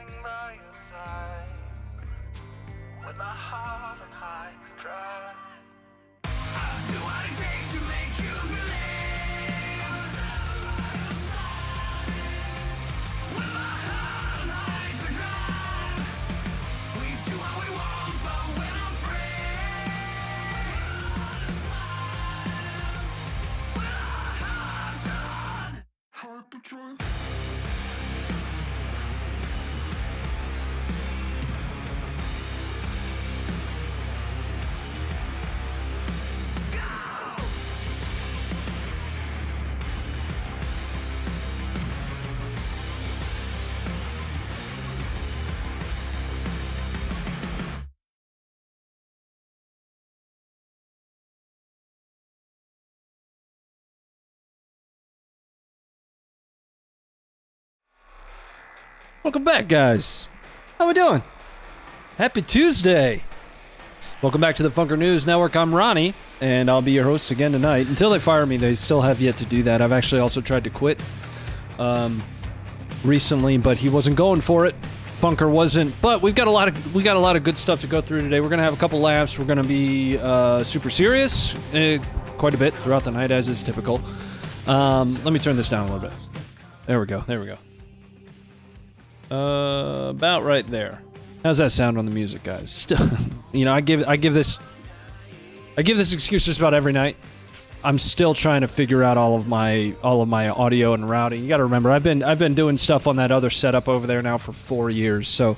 standing by your side with my heart on hyperdrive. I'll do what it takes to make you believe. With my heart on hyperdrive, we do what we want, but we're not free. With our hearts on hyperdrive. Welcome back, guys. How we doing? Happy Tuesday. Welcome back to the Funker News Network. I'm Ronnie, and I'll be your host again tonight. Until they fire me, they still have yet to do that. I've actually also tried to quit recently, but he wasn't going for it. Funker wasn't. But we got a lot of good stuff to go through today. We're gonna have a couple laughs. We're gonna be super serious quite a bit throughout the night, as is typical. Let me turn this down a little bit. There we go. There we go. About right there. How's that sound on the music, guys? Still, you know, I give this excuse just about every night. I'm still trying to figure out all of my audio and routing. You got to remember, I've been doing stuff on that other setup over there now for 4 years. So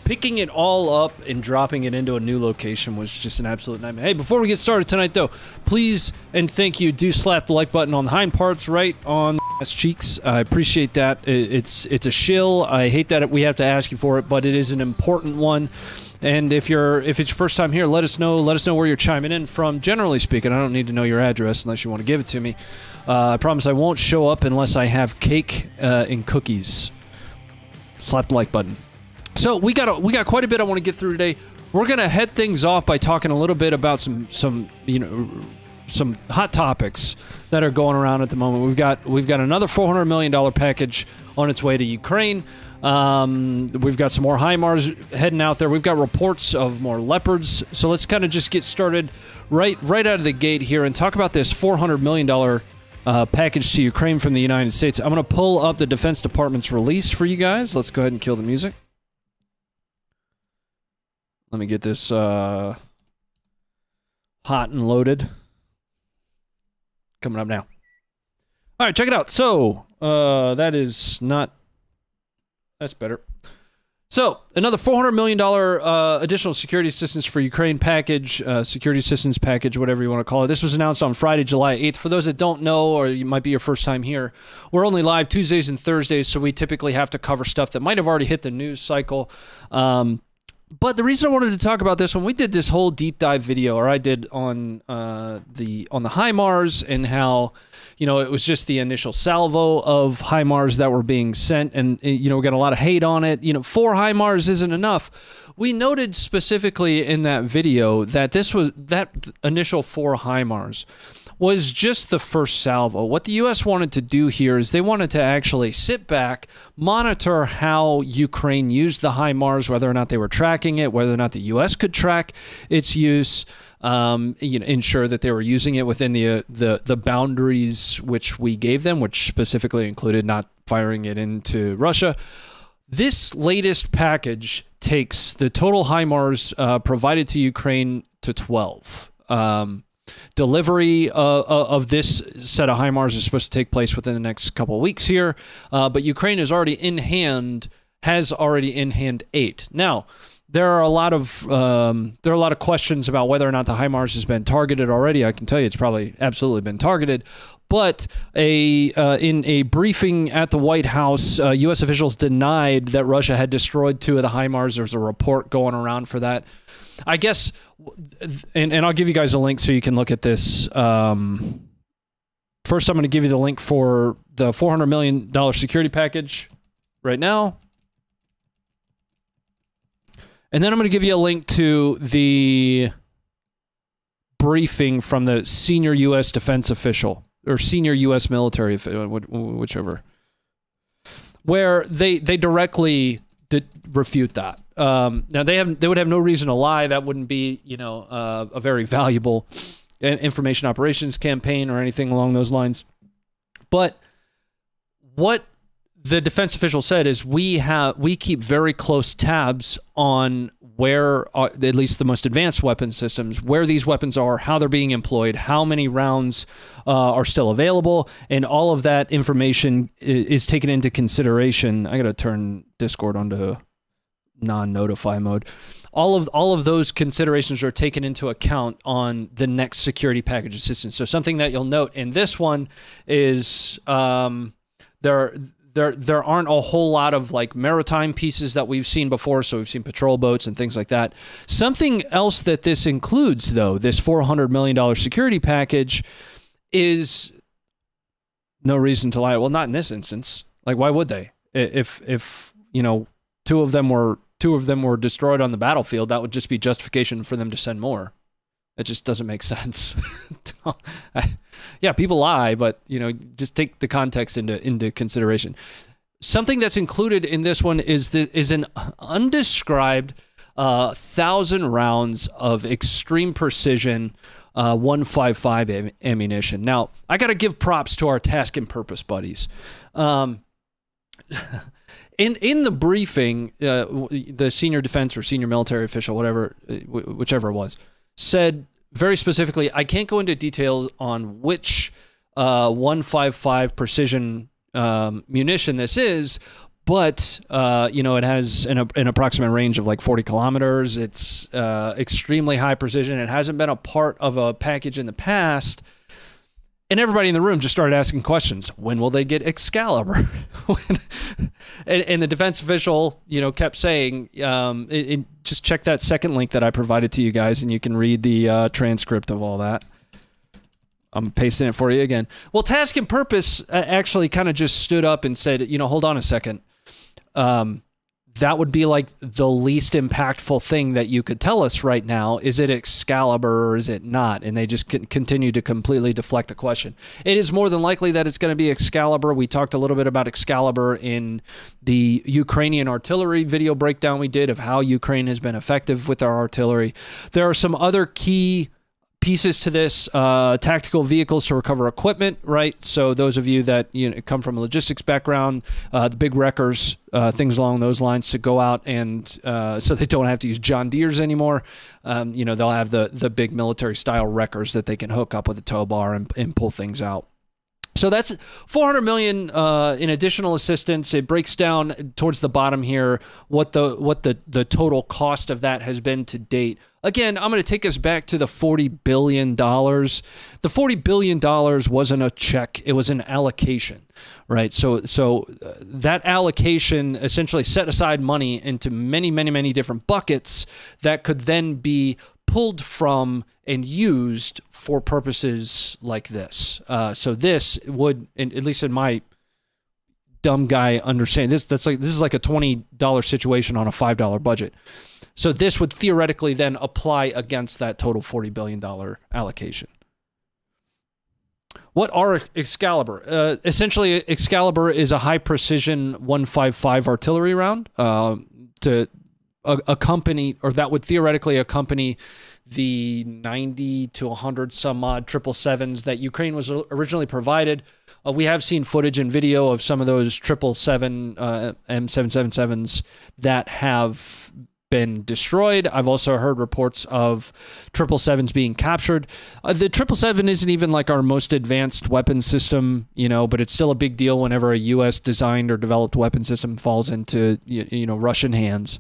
picking it all up and dropping it into a new location was just an absolute nightmare. Hey, before we get started tonight, though, please and thank you. Do slap the like button on the hind parts, right on the ass cheeks. I appreciate that. It's a shill. I hate that we have to ask you for it, but it is an important one. And if it's your first time here, let us know. Let us know where you're chiming in from. Generally speaking, I don't need to know your address unless you want to give it to me. I promise I won't show up unless I have cake and cookies. Slap the like button. So we got quite a bit I want to get through today. We're gonna head things off by talking a little bit about some hot topics that are going around at the moment. We've got another $400 million package on its way to Ukraine. We've got some more HIMARS heading out there. We've got reports of more Leopards. So let's kind of just get started right out of the gate here and talk about this $400 million package to Ukraine from the United States. I'm going to pull up the Defense Department's release for you guys. Let's go ahead and kill the music. Let me get this hot and loaded. Coming up now. All right, check it out. So, that is not... That's better. So, another $400 million additional security assistance for Ukraine package, security assistance package, whatever you want to call it. This was announced on Friday, July 8th. For those that don't know, or you might be your first time here, we're only live Tuesdays and Thursdays, so we typically have to cover stuff that might have already hit the news cycle. But the reason I wanted to talk about this one, we did this whole deep dive video, or I did on the HIMARS, and how, you know, it was just the initial salvo of HIMARS that were being sent, and you know, we got a lot of hate on it. You know, 4 HIMARS isn't enough. We noted specifically in that video that that initial 4 HIMARS was just the first salvo. What the U.S. wanted to do here is they wanted to actually sit back, monitor how Ukraine used the HIMARS, whether or not they were tracking it, whether or not the U.S. could track its use, ensure that they were using it within the boundaries which we gave them, which specifically included not firing it into Russia. This latest package takes the total HIMARS provided to Ukraine to 12. Delivery of this set of HIMARS is supposed to take place within the next couple of weeks here, but Ukraine has already in hand 8. Now, there are a lot of questions about whether or not the HIMARS has been targeted already. I can tell you it's probably absolutely been targeted. But in a briefing at the White House, U.S. officials denied that Russia had destroyed 2 of the HIMARS. There's a report going around for that. I guess, and I'll give you guys a link so you can look at this. First, I'm going to give you the link for the $400 million security package right now. And then I'm going to give you a link to the briefing from the senior U.S. defense official, or senior U.S. military official, whichever, where they directly refute that. Now they would have no reason to lie. That wouldn't be, a very valuable information operations campaign or anything along those lines. But what the defense official said is we keep very close tabs on where at least the most advanced weapon systems, where these weapons are, how they're being employed, how many rounds are still available, and all of that information is taken into consideration. I got to turn Discord onto non-notify mode. All of those considerations are taken into account on the next security package assistance. So something that you'll note in this one is there aren't a whole lot of like maritime pieces that we've seen before. So we've seen patrol boats and things like that. Something else that this includes, though, this $400 million security package, is no reason to lie. Well, not in this instance. Like, why would they? If two of them were destroyed on the battlefield, that would just be justification for them to send more. It just doesn't make sense. Yeah, people lie, but just take the context into consideration. Something that's included in this one is an undescribed 1,000 rounds of extreme precision 155 ammunition. Now, I got to give props to our task and purpose buddies. In the briefing, the senior defense or senior military official, whichever it was, said very specifically, I can't go into details on which 155 precision munition this is, but it has an approximate range of like 40 kilometers. It's extremely high precision. It hasn't been a part of a package in the past. And everybody in the room just started asking questions. When will they get Excalibur? and the defense official, kept saying, just check that second link that I provided to you guys, and you can read the transcript of all that. I'm pasting it for you again. Well, Task and Purpose actually kind of just stood up and said, hold on a second. That would be like the least impactful thing that you could tell us right now. Is it Excalibur or is it not? And they just continue to completely deflect the question. It is more than likely that it's going to be Excalibur. We talked a little bit about Excalibur in the Ukrainian artillery video breakdown we did of how Ukraine has been effective with our artillery. There are some other key pieces to this, tactical vehicles to recover equipment, right? So those of you that come from a logistics background, the big wreckers, things along those lines, to go out and so they don't have to use John Deere's anymore. They'll have the big military style wreckers that they can hook up with a tow bar and pull things out. So that's $400 million in additional assistance. It breaks down towards the bottom here what the total cost of that has been to date. Again, I'm going to take us back to the $40 billion. The $40 billion wasn't a check. It was an allocation, right? So that allocation essentially set aside money into many, many, many different buckets that could then be pulled from and used for purposes like this. So this would, at least in my dumb guy understanding, this is like a $20 situation on a $5 budget. So this would theoretically then apply against that total $40 billion allocation. What are Excalibur? Essentially, Excalibur is a high-precision 155 artillery round to accompany, or that would theoretically accompany the 90 to 100 some odd 777s that Ukraine was originally provided. We have seen footage and video of some of those 777 M777s that have been destroyed. I've also heard reports of 777s being captured. The 777 isn't even like our most advanced weapon system, but it's still a big deal whenever a U.S. designed or developed weapon system falls into, Russian hands.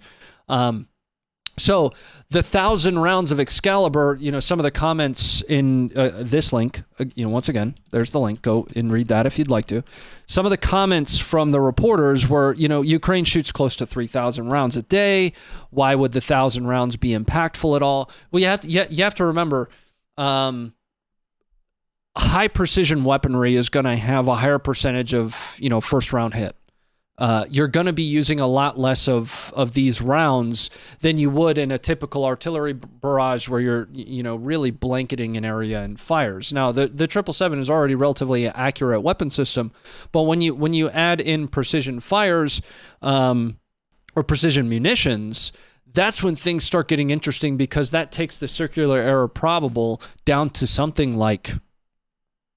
So the 1,000 rounds of Excalibur, some of the comments in this link, once again, there's the link. Go and read that if you'd like to. Some of the comments from the reporters were, Ukraine shoots close to 3,000 rounds a day. Why would the 1,000 rounds be impactful at all? Well, you have to remember, high precision weaponry is going to have a higher percentage of, first round hit. You're going to be using a lot less of these rounds than you would in a typical artillery barrage where you're, really blanketing an area and fires. Now, the 777 is already a relatively accurate weapon system, but when you add in precision fires, or precision munitions, that's when things start getting interesting, because that takes the circular error probable down to something like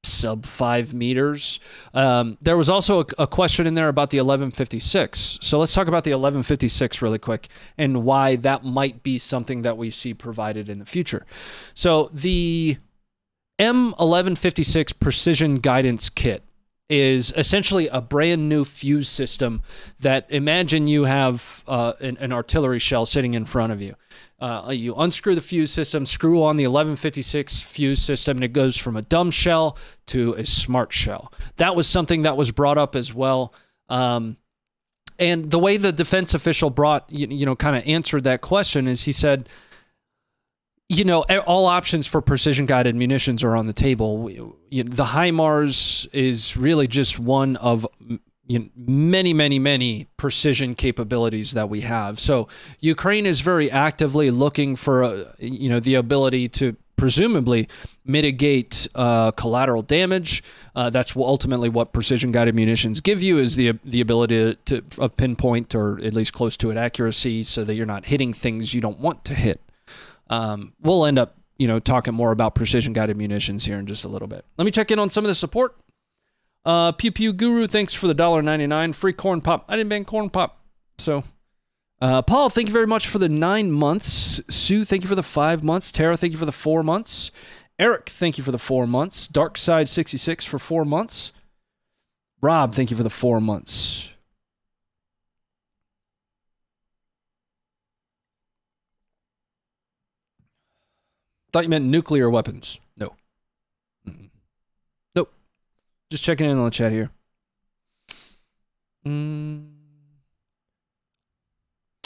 sub 5 meters. There was also a question in there about the 1156. So let's talk about the 1156 really quick and why that might be something that we see provided in the future. So the M1156 Precision Guidance Kit is essentially a brand new fuse system that, imagine you have an artillery shell sitting in front of you. You unscrew the fuse system, screw on the 1156 fuse system, and it goes from a dumb shell to a smart shell. That was something that was brought up as well. And the way the defense official kind of answered that question is, he said, all options for precision-guided munitions are on the table. The HIMARS is really just one of many, many, many precision capabilities that we have. So Ukraine is very actively looking for, the ability to presumably mitigate collateral damage. That's ultimately what precision-guided munitions give you, is the ability to pinpoint, or at least close to it, accuracy, so that you're not hitting things you don't want to hit. We'll end up, talking more about precision-guided munitions here in just a little bit. Let me check in on some of the support. Pew Pew Guru, thanks for the $1.99. Free corn pop. I didn't ban corn pop. So, Paul, thank you very much for the 9 months. Sue, thank you for the 5 months. Tara, thank you for the 4 months. Eric, thank you for the 4 months. Darkside66 for 4 months. Rob, thank you for the 4 months. Thought you meant nuclear weapons. No. Nope. Just checking in on the chat here.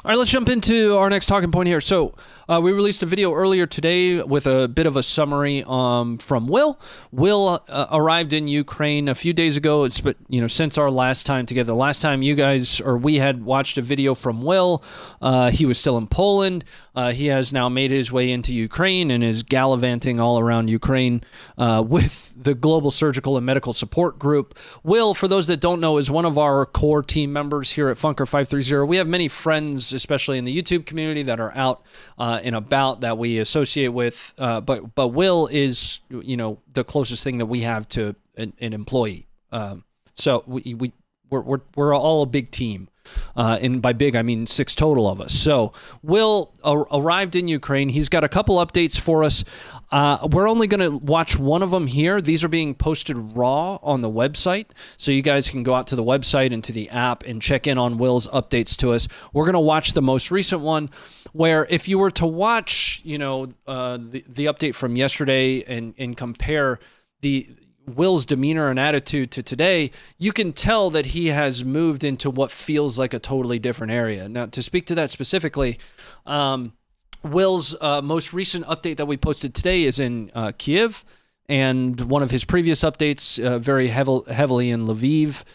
All right, let's jump into our next talking point here. So we released a video earlier today with a bit of a summary from Will. Will arrived in Ukraine a few days ago. It's since our last time together. The last time you guys or we had watched a video from Will, he was still in Poland. He has now made his way into Ukraine and is gallivanting all around Ukraine with the Global Surgical and Medical Support Group. Will, for those that don't know, is one of our core team members here at Funker 530. We have many friends, especially in the YouTube community, that are out and about that we associate with. But Will is, the closest thing that we have to an employee. So we're all a big team. And by big, I mean 6 total of us. So Will arrived in Ukraine. He's got a couple updates for us. We're only going to watch one of them here. These are being posted raw on the website. So you guys can go out to the website and to the app and check in on Will's updates to us. We're going to watch the most recent one, where if you were to watch, the update from yesterday and compare Will's demeanor and attitude to today, you can tell that he has moved into what feels like a totally different area. Now, to speak to that specifically, Will's most recent update that we posted today is in Kiev, and one of his previous updates very heavily in Lviv.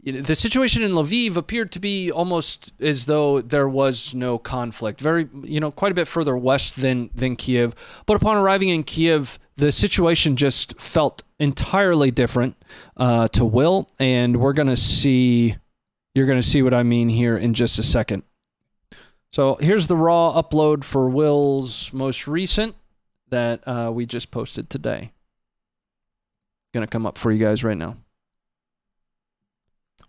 The situation in Lviv appeared to be almost as though there was no conflict. Very, quite a bit further west than Kiev. But upon arriving in Kiev, the situation just felt entirely different to Will, and you're going to see what I mean here in just a second. So here's the raw upload for Will's most recent that we just posted today. Going to come up for you guys right now.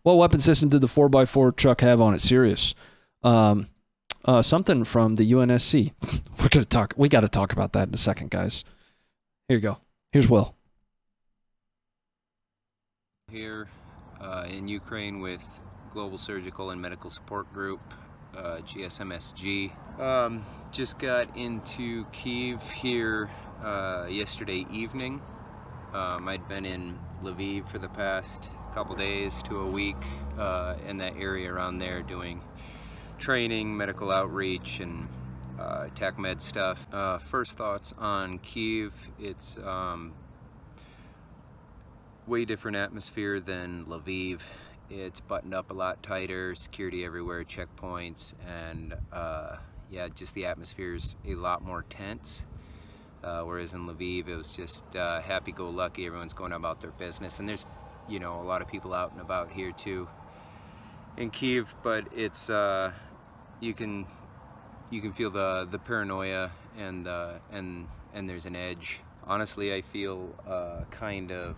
What weapon system did the 4x4 truck have on it? Serious. Something from the UNSC. We got to talk about that in a second, guys. Here you go. Here's Will. Here in Ukraine with Global Surgical and Medical Support Group, GSMSG. Just got into Kyiv here yesterday evening. I'd been in Lviv for the past couple days to a week in that area around there doing training, medical outreach, and tech med stuff. First thoughts on Kyiv. It's way different atmosphere than Lviv. It's buttoned up a lot tighter, security everywhere, checkpoints, and yeah, just the atmosphere's a lot more tense. Whereas in Lviv, it was just happy-go-lucky, everyone's going about their business, and there's a lot of people out and about here too in Kyiv, but it's you can feel the paranoia and there's an edge. Honestly, I feel kind of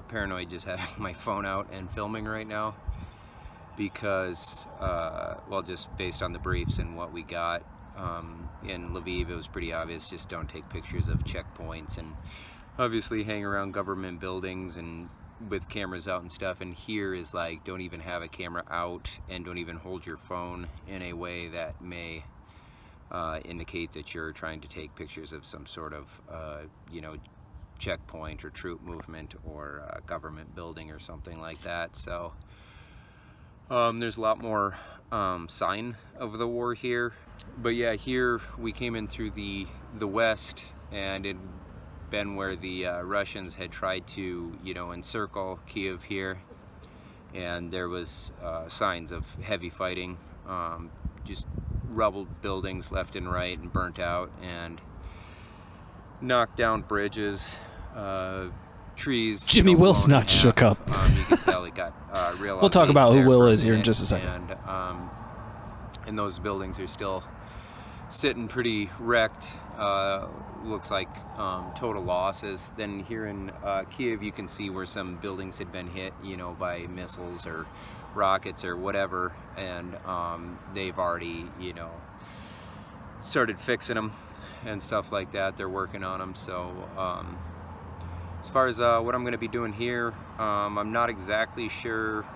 paranoid just having my phone out and filming right now, because well, just based on the briefs and what we got in Lviv, it was pretty obvious, just don't take pictures of checkpoints, and obviously hang around government buildings and with cameras out and stuff. And here is like, don't even have a camera out, and don't even hold your phone in a way that may indicate that you're trying to take pictures of some sort of you know, checkpoint or troop movement or government building or something like that. So there's a lot more sign of the war here. But yeah, here we came in through the west, and it'd been where the Russians had tried to, you know, encircle Kiev here, and there was signs of heavy fighting, just rubbled buildings left and right and burnt out, and knocked down bridges, trees. Jimmy Will's not shook up. You can tell it got real. We'll talk about who Will is here in just a second. And those buildings are still sitting pretty wrecked. Looks like total losses. Then here in Kiev, you can see where some buildings had been hit, you know, by missiles or rockets or whatever, and they've already, you know, started fixing them and stuff like that. They're working on them. So as far as what I'm going to be doing here, I'm not exactly sure.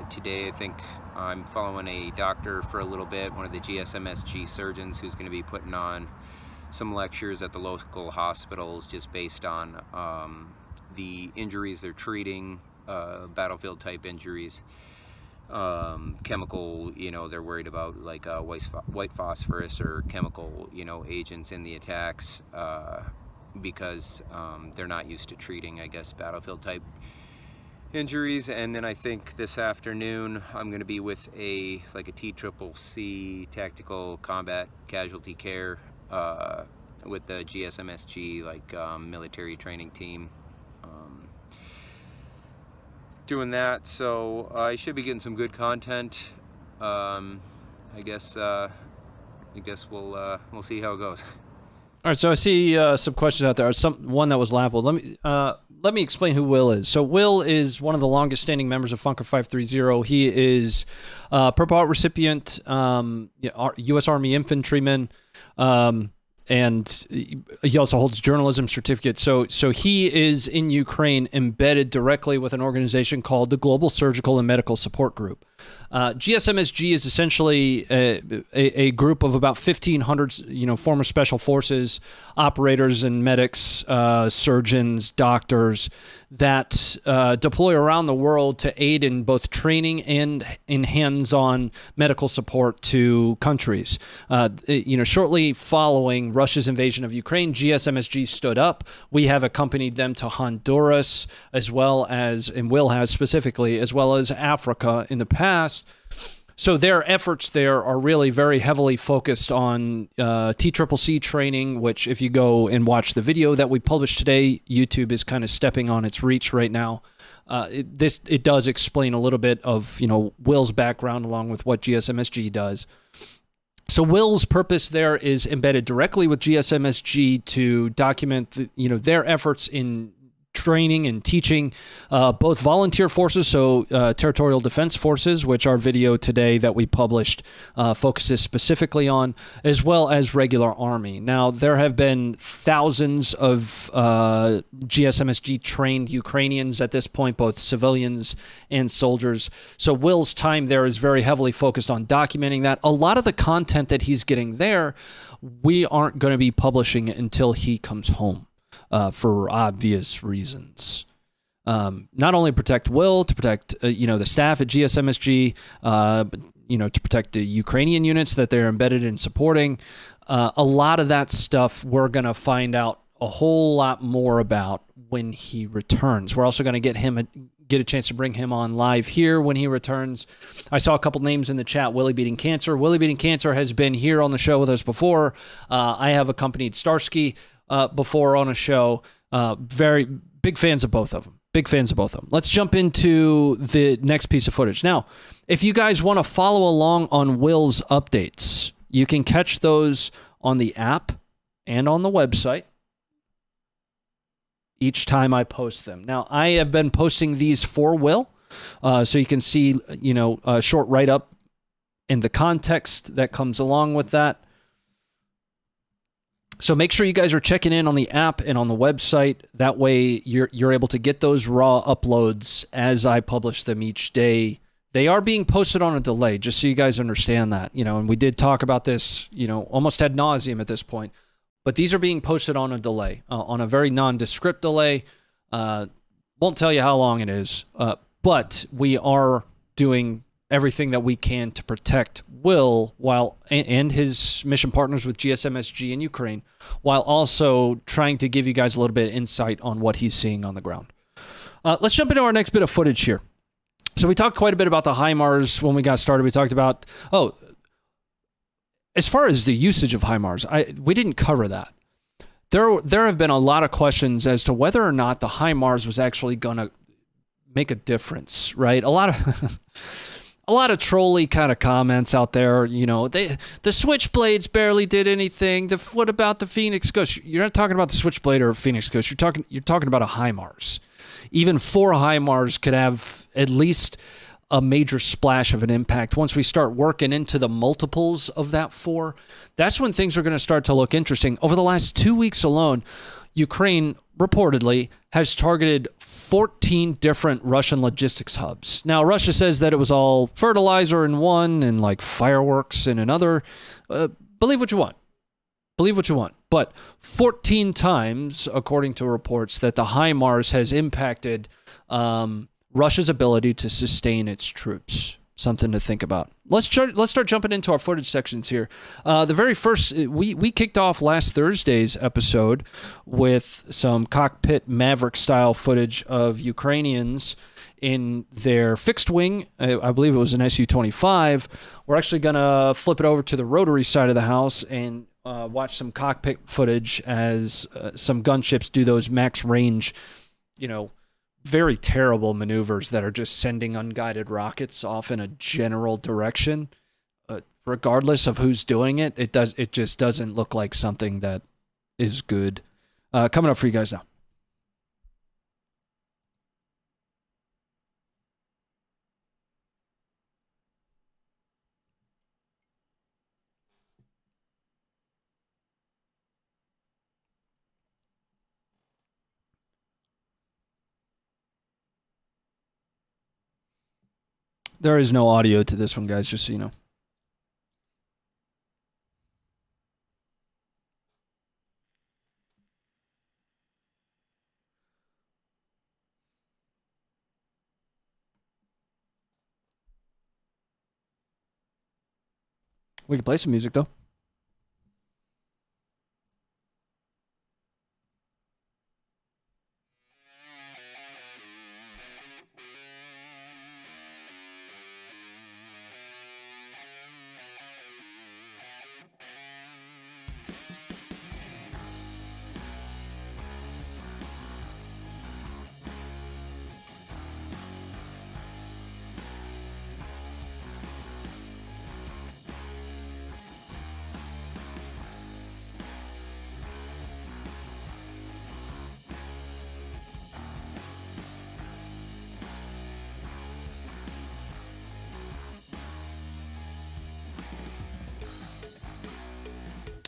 Today, I think I'm following a doctor for a little bit, one of the GSMSG surgeons, who's going to be putting on some lectures at the local hospitals just based on the injuries they're treating, battlefield type injuries, chemical, you know, they're worried about, like white phosphorus or chemical, you know, agents in the attacks, because they're not used to treating, I guess, battlefield type injuries. And then I think this afternoon I'm going to be with a TCCC tactical combat casualty care with the GSMSG military training team, doing that. So I should be getting some good content. I guess we'll see how it goes. All right, so I see some questions out there. One that was laughable. Let me explain who Will is. So Will is one of the longest-standing members of Funker 530. He is Purple Heart recipient, U.S. Army infantryman, and he also holds journalism certificate. So he is in Ukraine, embedded directly with an organization called the Global Surgical and Medical Support Group. GSMSG is essentially a group of about 1,500, former special forces operators and medics, surgeons, doctors that deploy around the world to aid in both training and in hands-on medical support to countries. Shortly following Russia's invasion of Ukraine, GSMSG stood up. We have accompanied them to Honduras, as well as, and Will has specifically, as well as Africa in the past. So their efforts there are really very heavily focused on TCCC training, which if you go and watch the video that we published today, YouTube is kind of stepping on its reach right now. It does explain a little bit of Will's background along with what GSMSG does. So Will's purpose there is embedded directly with GSMSG to document their efforts in training and teaching both volunteer forces, so territorial defense forces, which our video today that we published focuses specifically on, as well as regular army. Now, there have been thousands of GSMSG trained Ukrainians at this point, both civilians and soldiers. So Will's time there is very heavily focused on documenting that. A lot of the content that he's getting there, we aren't going to be publishing until he comes home. For obvious reasons. Not only protect Will, to protect the staff at GSMSG, but to protect the Ukrainian units that they're embedded in supporting. A lot of that stuff we're going to find out a whole lot more about when he returns. We're also going to get a chance to bring him on live here when he returns. I saw a couple names in the chat. Willie Beating Cancer. Willie Beating Cancer has been here on the show with us before. I have accompanied Starsky before on a show. Very big fans of both of them. Big fans of both of them. Let's jump into the next piece of footage. Now, if you guys want to follow along on Will's updates, you can catch those on the app and on the website each time I post them. Now, I have been posting these for Will, so you can see, a short write-up in the context that comes along with that. So make sure you guys are checking in on the app and on the website. That way you're able to get those raw uploads as I publish them each day. They are being posted on a delay, just so you guys understand that. And we did talk about this, almost ad nauseum at this point. But these are being posted on a delay, on a very non-descript delay. Won't tell you how long it is, but we are doing everything that we can to protect Will and his mission partners with GSMSG in Ukraine, while also trying to give you guys a little bit of insight on what he's seeing on the ground. Let's jump into our next bit of footage here. So we talked quite a bit about the HIMARS when we got started. We talked about, as far as the usage of HIMARS, we didn't cover that. There have been a lot of questions as to whether or not the HIMARS was actually going to make a difference, right? A lot of trolly kind of comments out there. The Switchblades barely did anything. What about the Phoenix Ghost? You're not talking about the Switchblade or Phoenix Ghost. You're talking about a HIMARS. Even 4 HIMARS could have at least a major splash of an impact. Once we start working into the multiples of that 4, that's when things are going to start to look interesting. Over the last 2 weeks alone, Ukraine reportedly has targeted 14 different Russian logistics hubs. Now, Russia says that it was all fertilizer in one and like fireworks in another. Believe what you want. Believe what you want. But 14 times, according to reports, that the HIMARS has impacted Russia's ability to sustain its troops. Something to think about. Let's start jumping into our footage sections here. The very first, we kicked off last Thursday's episode with some cockpit Maverick style footage of Ukrainians in their fixed wing. I believe it was an Su-25. We're actually going to flip it over to the rotary side of the house and watch some cockpit footage as some gunships do those max range, very terrible maneuvers that are just sending unguided rockets off in a general direction. Regardless of who's doing it, it just doesn't look like something that is good. Coming up for you guys now. There is no audio to this one, guys, just so you know. We can play some music, though.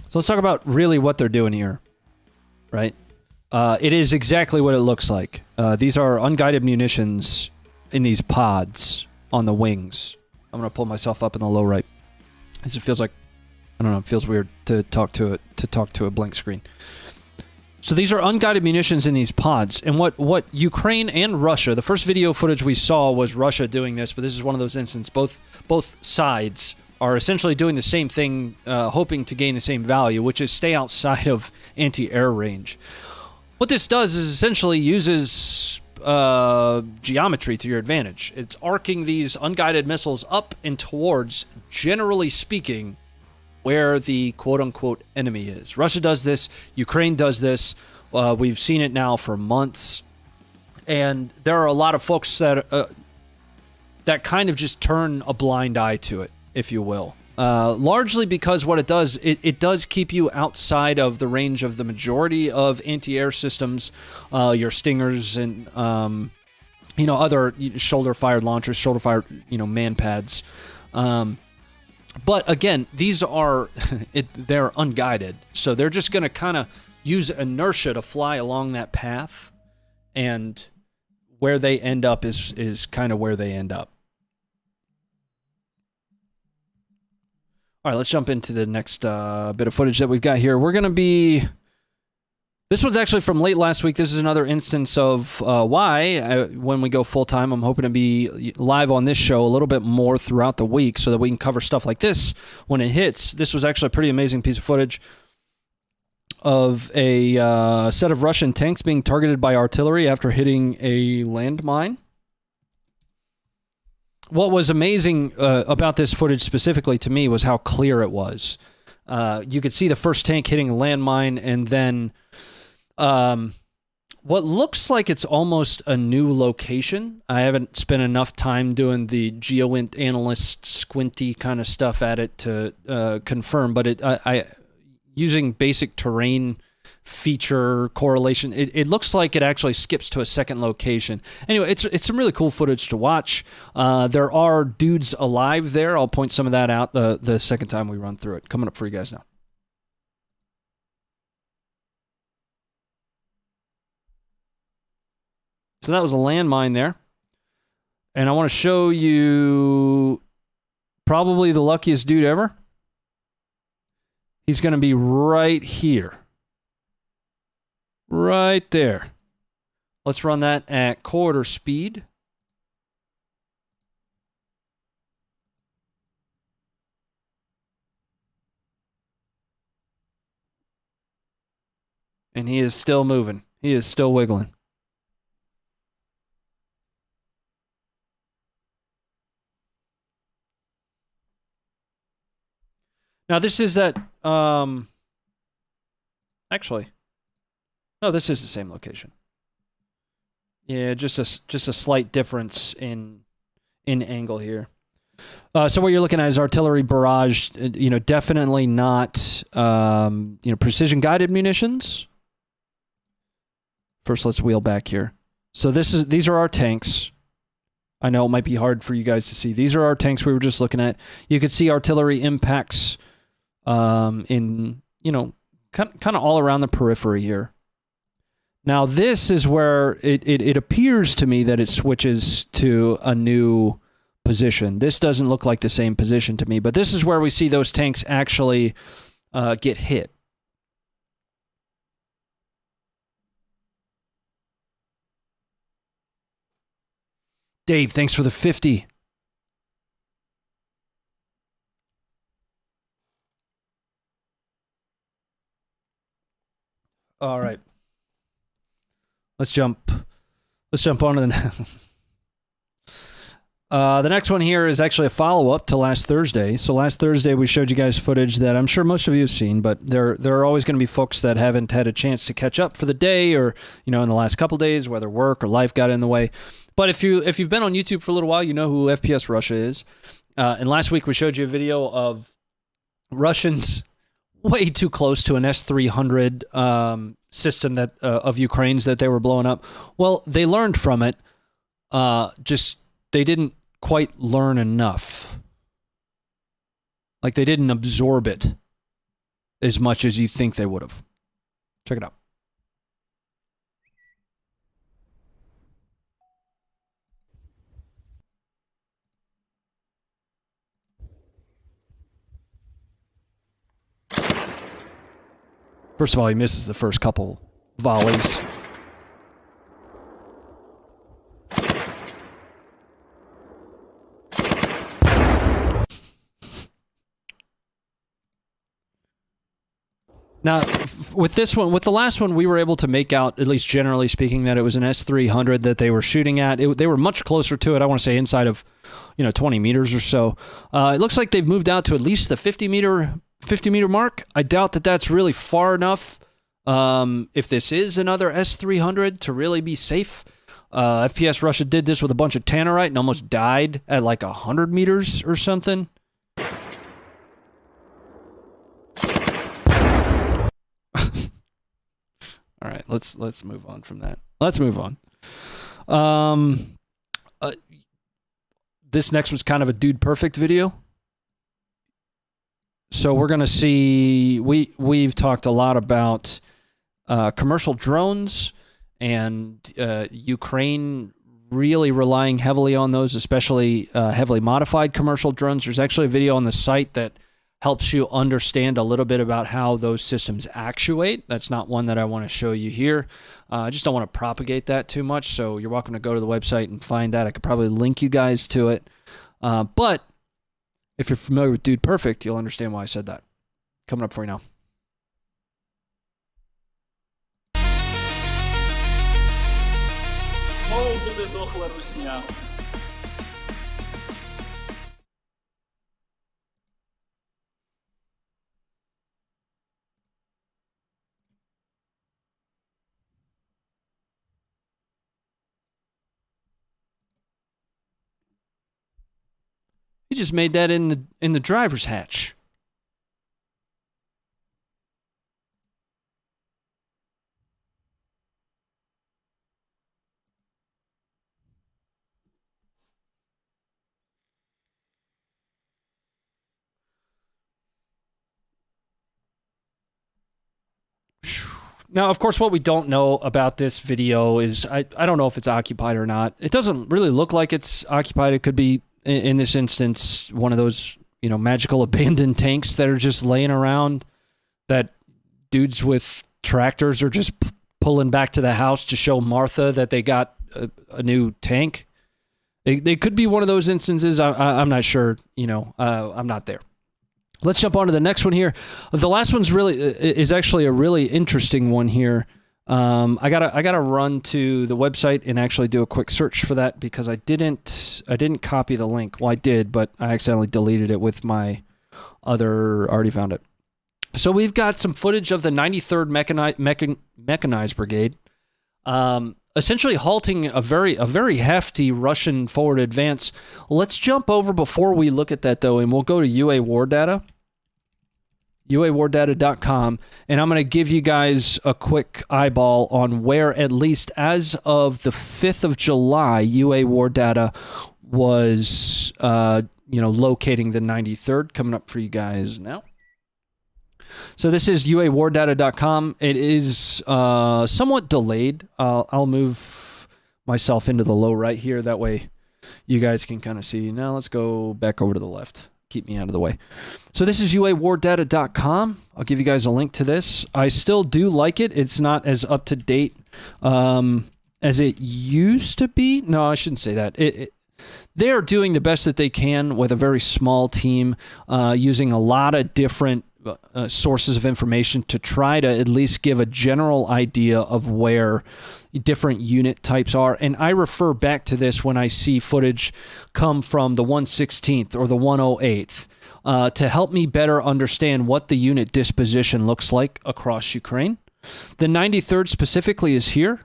So let's talk about really what they're doing here, right? It is exactly what it looks like. These are unguided munitions in these pods on the wings. I'm going to pull myself up in the low right, as it feels like, I don't know, it feels weird to talk to a blank screen. So these are unguided munitions in these pods. And what Ukraine and Russia, the first video footage we saw was Russia doing this, but this is one of those instances, both sides are essentially doing the same thing, hoping to gain the same value, which is stay outside of anti-air range. What this does is essentially uses geometry to your advantage. It's arcing these unguided missiles up and towards, generally speaking, where the quote-unquote enemy is. Russia does this. Ukraine does this. We've seen it now for months. And there are a lot of folks that kind of just turn a blind eye to it, if you will. Largely because what it does, it does keep you outside of the range of the majority of anti-air systems, your Stingers and, other shoulder-fired launchers, shoulder-fired, man-pads. But again, these are, they're unguided. So they're just going to kind of use inertia to fly along that path. And where they end up is kind of where they end up. All right, let's jump into the next bit of footage that we've got here. We're going to be... This one's actually from late last week. This is another instance of why, when we go full-time, I'm hoping to be live on this show a little bit more throughout the week so that we can cover stuff like this when it hits. This was actually a pretty amazing piece of footage of a set of Russian tanks being targeted by artillery after hitting a landmine. What was amazing about this footage specifically to me was how clear it was. You could see the first tank hitting a landmine, and then what looks like it's almost a new location. I haven't spent enough time doing the GeoInt analyst squinty kind of stuff at it to confirm, but I using basic terrain feature correlation, it looks like it actually skips to a second location. Anyway, it's some really cool footage to watch. There are dudes alive there. I'll point some of that out the second time we run through it. Coming up for you guys now. So that was a landmine there. And I want to show you probably the luckiest dude ever. He's going to be right here. Right there. Let's run that at quarter speed. And he is still moving. He is still wiggling. Now this is that, actually, no, this is the same location. Yeah, just a slight difference in angle here. So what you're looking at is artillery barrage, definitely not, precision guided munitions. First, let's wheel back here. So these are our tanks. I know it might be hard for you guys to see. These are our tanks we were just looking at. You could see artillery impacts in, kind of all around the periphery here. Now, this is where it appears to me that it switches to a new position. This doesn't look like the same position to me, but this is where we see those tanks actually get hit. Dave, thanks for the 50. All right. Let's jump on to the next one here is actually a follow-up to last Thursday. So last Thursday we showed you guys footage that I'm sure most of you have seen, but there are always going to be folks that haven't had a chance to catch up for the day or, in the last couple days, whether work or life got in the way. But if you've been on YouTube for a little while, you know who FPS Russia is. And last week we showed you a video of Russians way too close to an S-300 system that of Ukraine's that they were blowing up. Well, they learned from it. Just they didn't quite learn enough. Like they didn't absorb it as much as you think they would have. Check it out. First of all, he misses the first couple volleys. Now, with this one, with the last one, we were able to make out, at least generally speaking, that it was an S-300 that they were shooting at. They were much closer to it. I want to say inside of, 20 meters or so. It looks like they've moved out to at least the 50 meter mark. I doubt that that's really far enough. If this is another S-300 to really be safe. FPS Russia did this with a bunch of tannerite and almost died at like 100 meters or something. All right, let's move on from that. Let's move on. This next was kind of a Dude Perfect video. So we're gonna see. We've talked a lot about commercial drones and Ukraine really relying heavily on those, especially heavily modified commercial drones. There's actually a video on the site that helps you understand a little bit about how those systems actuate. That's not one that I want to show you here. I just don't want to propagate that too much, so you're welcome to go to the website and find that. I could probably link you guys to it. But if you're familiar with Dude Perfect, you'll understand why I said that. Coming up for you now. He just made that in the driver's hatch. Now, of course, what we don't know about this video is I don't know if it's occupied or not. It doesn't really look like it's occupied. It could be, in this instance, one of those, magical abandoned tanks that are just laying around that dudes with tractors are just pulling back to the house to show Martha that they got a new tank. They could be one of those instances. I'm not sure. I'm not there. Let's jump on to the next one here. The last one's is actually a really interesting one here. I gotta run to the website and actually do a quick search for that because I didn't copy the link. Well, I did, but I accidentally deleted it with my already found it. So we've got some footage of the 93rd Mechanized Brigade, essentially halting a very hefty Russian forward advance. Let's jump over before we look at that though, and we'll go to UA War Data. UAWarData.com, and I'm going to give you guys a quick eyeball on where, at least as of the 5th of July, UA War Data was, locating the 93rd. Coming up for you guys now. So this is UAWarData.com. It is somewhat delayed. I'll move myself into the low right here. That way you guys can kind of see. Now let's go back over to the left. Keep me out of the way. So this is UAWarData.com. I'll give you guys a link to this. I still do like it. It's not as up to date as it used to be. No, I shouldn't say that. They're doing the best that they can with a very small team, using a lot of different sources of information to try to at least give a general idea of where different unit types are. And I refer back to this when I see footage come from the 116th or the 108th to help me better understand what the unit disposition looks like across Ukraine. The 93rd specifically is here.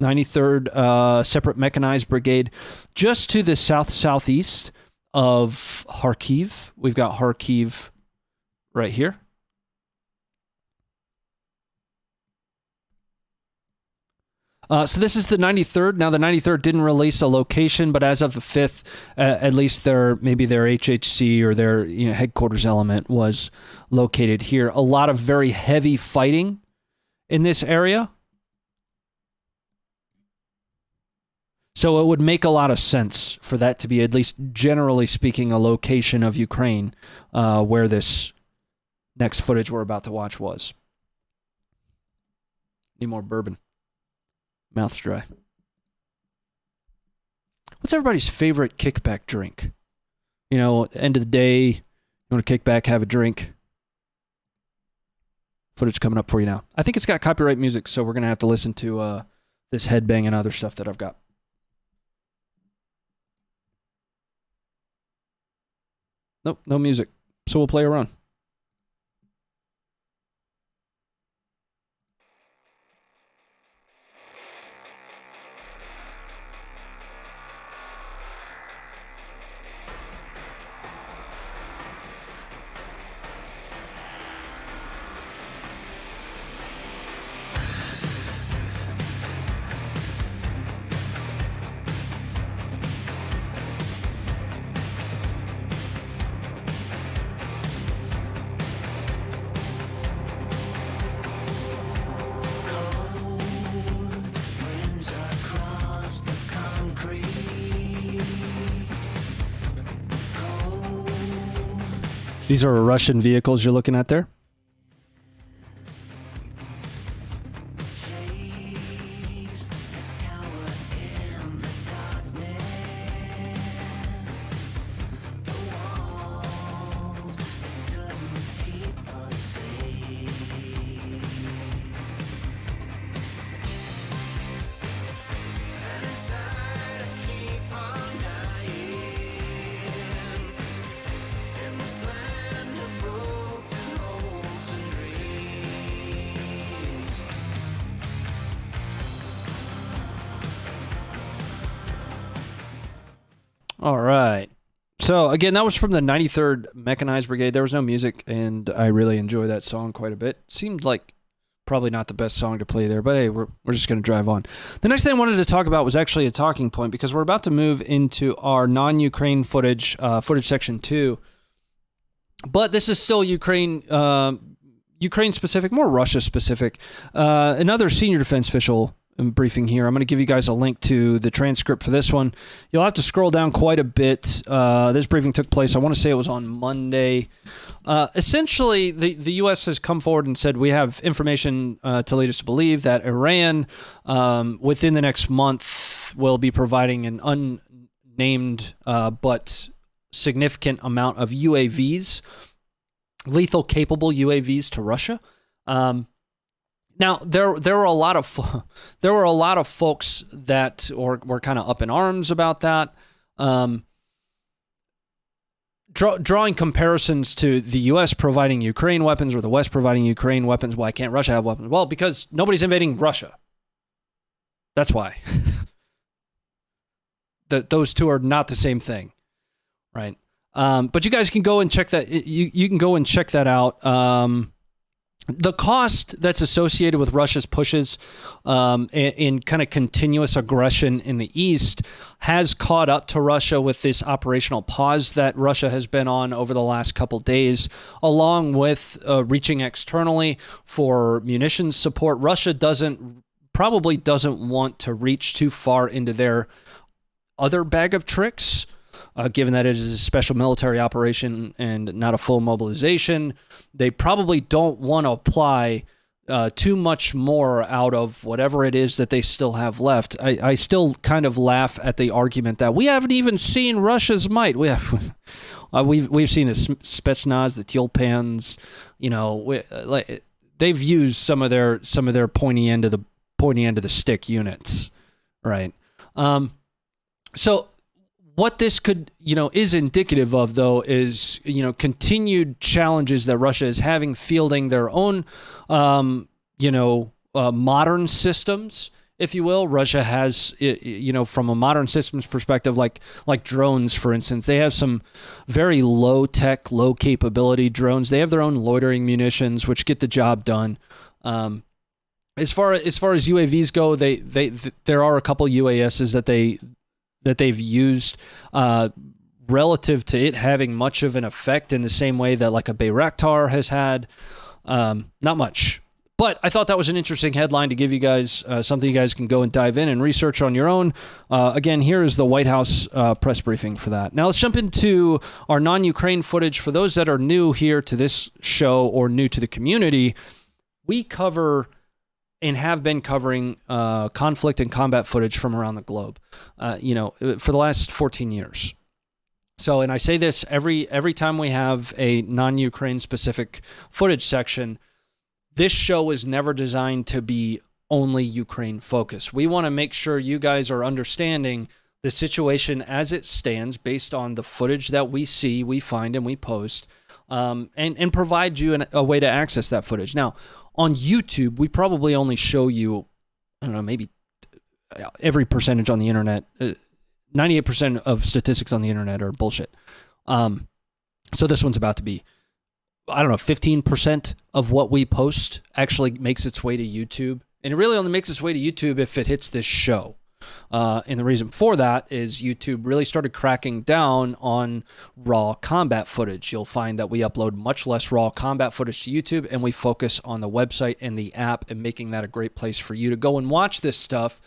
93rd Separate Mechanized Brigade, just to the southeast of Kharkiv. We've got Kharkiv right here. So this is the 93rd. Now, the 93rd didn't release a location, but as of the 5th, at least their HHC or their headquarters element was located here. A lot of very heavy fighting in this area. So it would make a lot of sense for that to be, at least generally speaking, a location of Ukraine where this next footage we're about to watch was. Need more bourbon. Mouth's dry. What's everybody's favorite kickback drink? At the end of the day, you want to kick back, have a drink. Footage coming up for you now. I think it's got copyright music, so we're going to have to listen to this headbang and other stuff that I've got. Nope, no music. So we'll play a run. These are Russian vehicles you're looking at there. All right. So, again, that was from the 93rd Mechanized Brigade. There was no music, and I really enjoy that song quite a bit. Seemed like probably not the best song to play there, but hey, we're just going to drive on. The next thing I wanted to talk about was actually a talking point, because we're about to move into our non-Ukraine footage, footage section 2. But this is still Ukraine-specific, more Russia-specific. Another senior defense official briefing here. I'm going to give you guys a link to the transcript for this one. You'll have to scroll down quite a bit. This briefing took place, I want to say it was on Monday. Essentially, the U.S. has come forward and said we have information to lead us to believe that Iran, within the next month, will be providing an unnamed but significant amount of UAVs, lethal capable UAVs to Russia. Now there were a lot of folks that were kind of up in arms about that, drawing comparisons to the U.S. providing Ukraine weapons or the West providing Ukraine weapons. Why can't Russia have weapons? Well, because nobody's invading Russia. That's why. Those two are not the same thing, right? But you guys can go and check that. You can go and check that out. The cost that's associated with Russia's pushes in kind of continuous aggression in the East has caught up to Russia with this operational pause that Russia has been on over the last couple days, along with reaching externally for munitions support. Russia probably doesn't want to reach too far into their other bag of tricks, given that it is a special military operation and not a full mobilization. They probably don't want to apply too much more out of whatever it is that they still have left. I still kind of laugh at the argument that we haven't even seen Russia's might. We've seen the Spetsnaz, the Tulpans. They've used some of their pointy end of the stick units, right? So what this could, is indicative of, though, is, continued challenges that Russia is having fielding their own, modern systems, if you will. Russia has, from a modern systems perspective, like drones, for instance, they have some very low tech, low capability drones. They have their own loitering munitions, which get the job done. As far as UAVs go, there are a couple UASs that they've used relative to it having much of an effect in the same way that like a Bayraktar has had. Not much. But I thought that was an interesting headline to give you guys, something you guys can go and dive in and research on your own. Again, here is the White House press briefing for that. Now let's jump into our non-Ukraine footage. For those that are new here to this show or new to the community, we cover and have been covering conflict and combat footage from around the globe, for the last 14 years. So, and I say this every time we have a non-Ukraine specific footage section, this show is never designed to be only Ukraine focused. We want to make sure you guys are understanding the situation as it stands based on the footage that we see, we find, and we post, and provide you a way to access that footage. Now, on YouTube, we probably only show you, I don't know, maybe every percentage on the internet. 98% of statistics on the internet are bullshit. So this one's about to be, 15% of what we post actually makes its way to YouTube. And it really only makes its way to YouTube if it hits this show. And the reason for that is YouTube really started cracking down on raw combat footage. You'll find that we upload much less raw combat footage to YouTube, and we focus on the website and the app and making that a great place for you to go and watch this stuff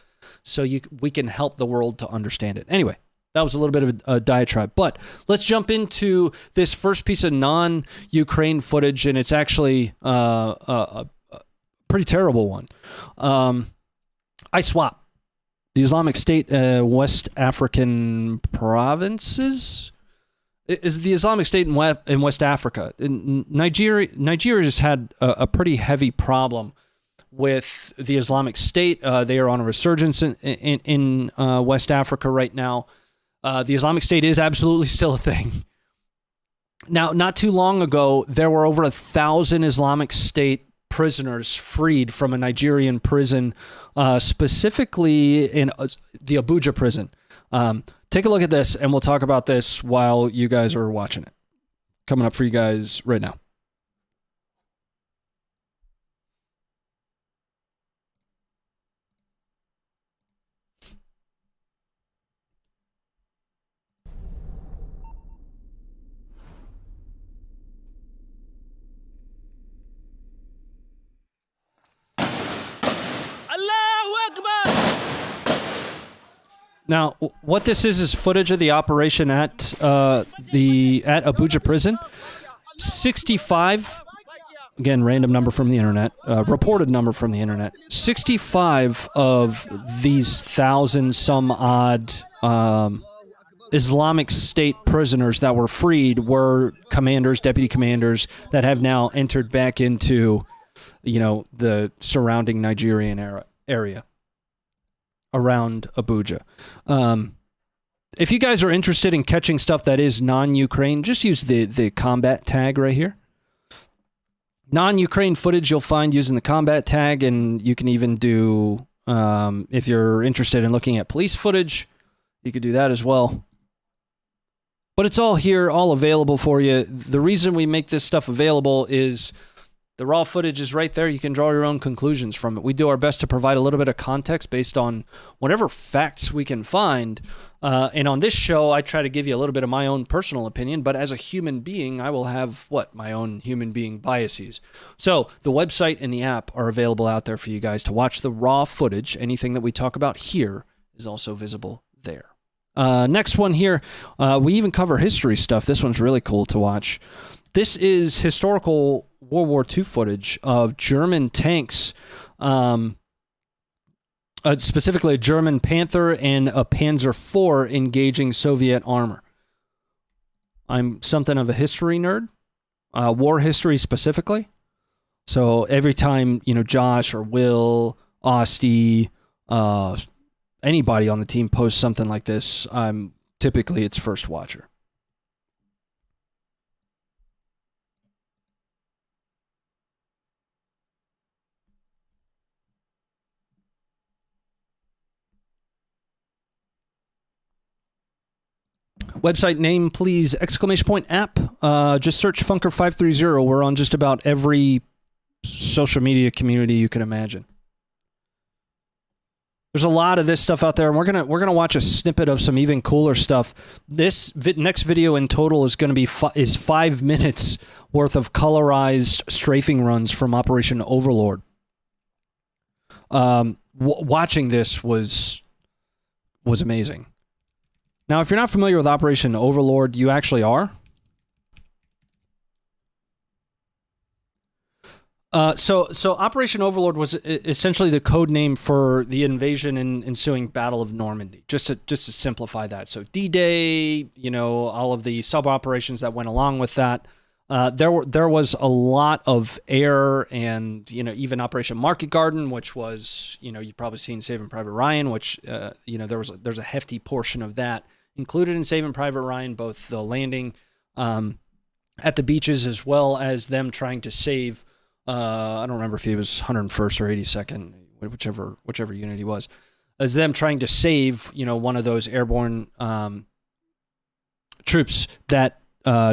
so we can help the world to understand it. Anyway, that was a little bit of a diatribe. But let's jump into this first piece of non-Ukraine footage, and it's actually a pretty terrible one. ISWAP, the Islamic State West African provinces. Is the Islamic State in West Africa. Nigeria just had a pretty heavy problem with the Islamic State. They are on a resurgence in West Africa right now. The Islamic State is absolutely still a thing. Now, not too long ago, there were over 1,000 Islamic State prisoners freed from a Nigerian prison, specifically in the Abuja prison. Take a look at this, and we'll talk about this while you guys are watching it. Coming up for you guys right now. Now, what this is footage of the operation at Abuja prison. 65, again, random number from the internet, reported number from the internet. 65 of these 1,000 some odd Islamic State prisoners that were freed were commanders, deputy commanders that have now entered back into, the surrounding Nigerian area around Abuja. If you guys are interested in catching stuff that is non-Ukraine, just use the combat tag right here. Non-Ukraine footage you'll find using the combat tag, and you can even do, if you're interested in looking at police footage, you could do that as well. But it's all here, all available for you. The reason we make this stuff available is the raw footage is right there. You can draw your own conclusions from it. We do our best to provide a little bit of context based on whatever facts we can find. And on this show, I try to give you a little bit of my own personal opinion, but as a human being, I will have, my own human being biases. So the website and the app are available out there for you guys to watch the raw footage. Anything that we talk about here is also visible there. Next one here, we even cover history stuff. This one's really cool to watch. This is historical World War II footage of German tanks, specifically a German Panther and a Panzer IV engaging Soviet armor. I'm something of a history nerd, war history specifically. So every time, Josh or Will, Austie, anybody on the team posts something like this, I'm typically its first watcher. Website name, please, ! App. Just search Funker530. We're on just about every social media community you can imagine. There's a lot of this stuff out there, and we're gonna watch a snippet of some even cooler stuff. This next video in total is gonna be 5 minutes worth of colorized strafing runs from Operation Overlord. Watching this was amazing. Now, if you're not familiar with Operation Overlord, you actually are. So Operation Overlord was essentially the code name for the invasion and ensuing Battle of Normandy. Just to simplify that. So D-Day, all of the sub operations that went along with that. There was a lot of air and even Operation Market Garden, which was you've probably seen Saving Private Ryan, which there's a hefty portion of that included in Saving Private Ryan, both the landing at the beaches as well as them trying to save. I don't remember if he was 101st or 82nd, whichever unit he was, as them trying to save, one of those airborne troops that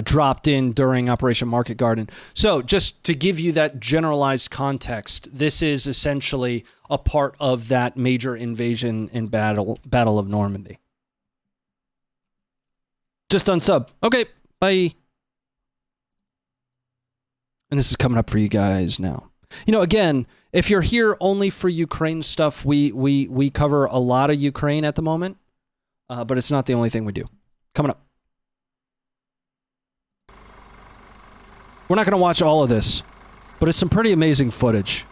dropped in during Operation Market Garden. So just to give you that generalized context, this is essentially a part of that major invasion and Battle of Normandy. Just unsub. Okay, bye. And this is coming up for you guys now. Again, if you're here only for Ukraine stuff, we cover a lot of Ukraine at the moment. but it's not the only thing we do. Coming up. We're not going to watch all of this, but it's some pretty amazing footage.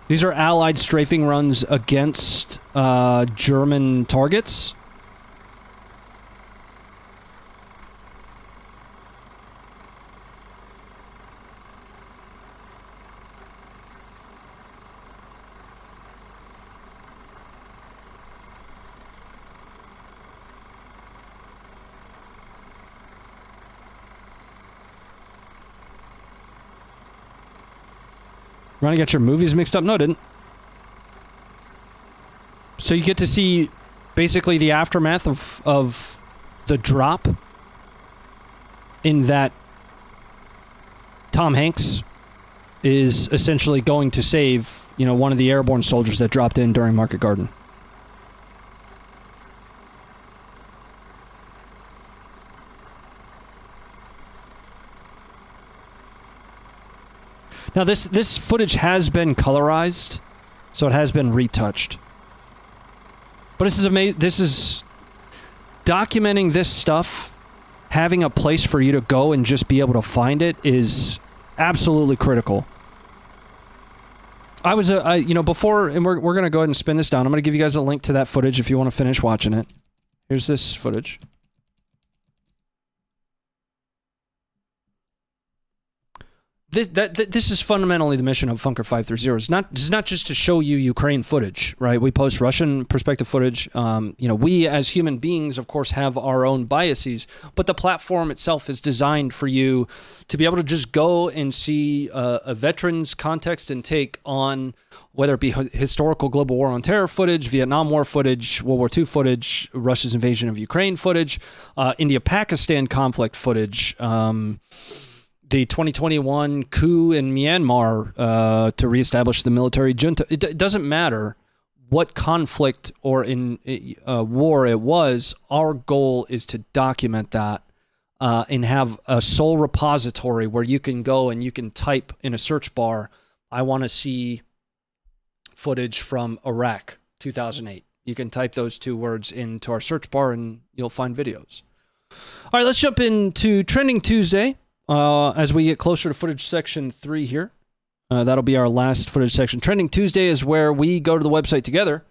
These are Allied strafing runs against German targets. Ronnie got your movies mixed up? No, I didn't. So you get to see basically the aftermath of the drop in that Tom Hanks is essentially going to save, you know, one of the airborne soldiers that dropped in during Market Garden. Now, this footage has been colorized, so it has been retouched. But this is amazing. This is documenting this stuff, having a place for you to go and just be able to find it is absolutely critical. I was, you know, before, and we're going to go ahead and spin this down. I'm going to give you guys a link to that footage if you want to finish watching it. Here's this footage. This is fundamentally the mission of Funker 530. It's not just to show you Ukraine footage, right? We post Russian perspective footage. You know, we as human beings, of course, have our own biases, but the platform itself is designed for you to be able to just go and see a veteran's context and take on whether it be historical global war on terror footage, Vietnam War footage, World War II footage, Russia's invasion of Ukraine footage, India-Pakistan conflict footage, the 2021 coup in Myanmar to reestablish the military junta. It doesn't matter what conflict or in war it was. Our goal is to document that and have a sole repository where you can go and you can type in a search bar, I want to see footage from Iraq 2008. You can type those two words into our search bar and you'll find videos. All right, let's jump into Trending Tuesday. As we get closer to footage section 3 here, that'll be our last footage section. Trending Tuesday is where we go to the website together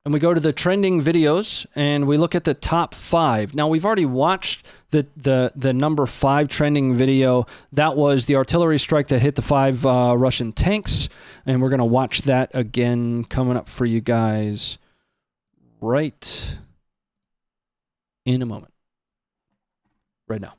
and we go to the trending videos and we look at the top 5. Now, we've already watched the number 5 trending video. That was the artillery strike that hit the 5 Russian tanks, and we're going to watch that again coming up for you guys right in a moment. Right now.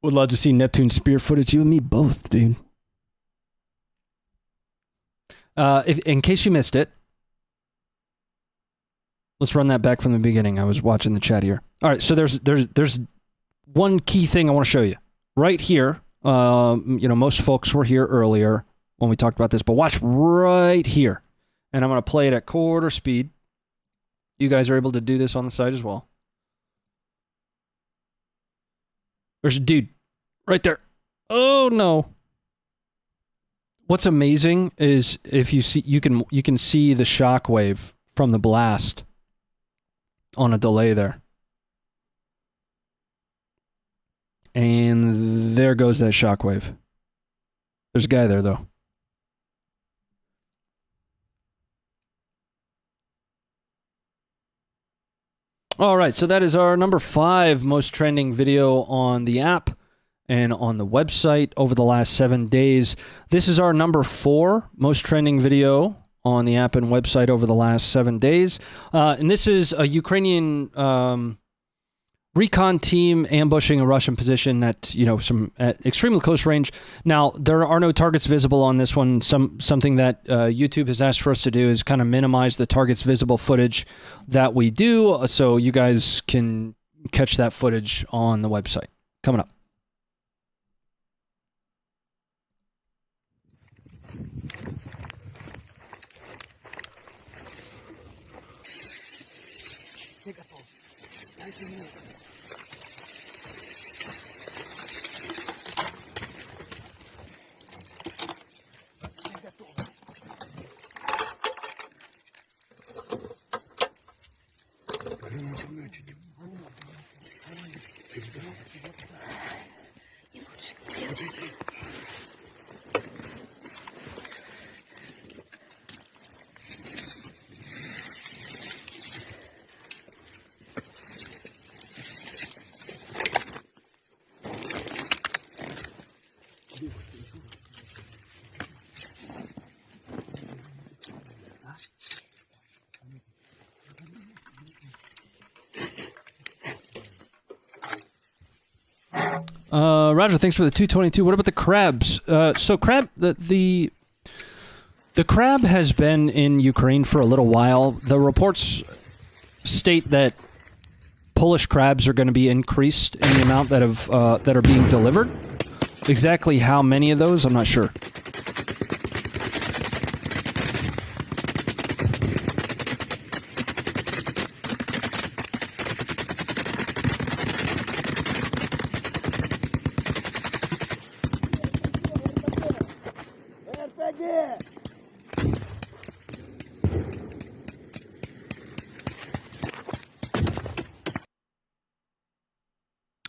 Would love to see Neptune Spear footage. You and me both, dude. In case you missed it, let's run that back from the beginning. I was watching the chat here. All right, so there's one key thing I want to show you right here. You know, most folks were here earlier when we talked about this, but watch right here, and I'm going to play it at quarter speed. You guys are able to do this on the side as well. There's a dude right there. Oh no. What's amazing is if you see you can see the shockwave from the blast on a delay there. And there goes that shockwave. There's a guy there though. All right, so that is our number 5 most trending video on the app and on the website over the last 7 days. This is our number 4 most trending video on the app and website over the last 7 days. And this is a Ukrainian recon team ambushing a Russian position at, you know, at extremely close range. Now, there are no targets visible on this one. Something that YouTube has asked for us to do is kind of minimize the targets visible footage that we do, so you guys can catch that footage on the website. Coming up. Roger, thanks for the 222. What about the crabs? So crab, the crab has been in Ukraine for a little while. The reports state that Polish crabs are going to be increased in the amount that are being delivered. Exactly how many of those, I'm not sure.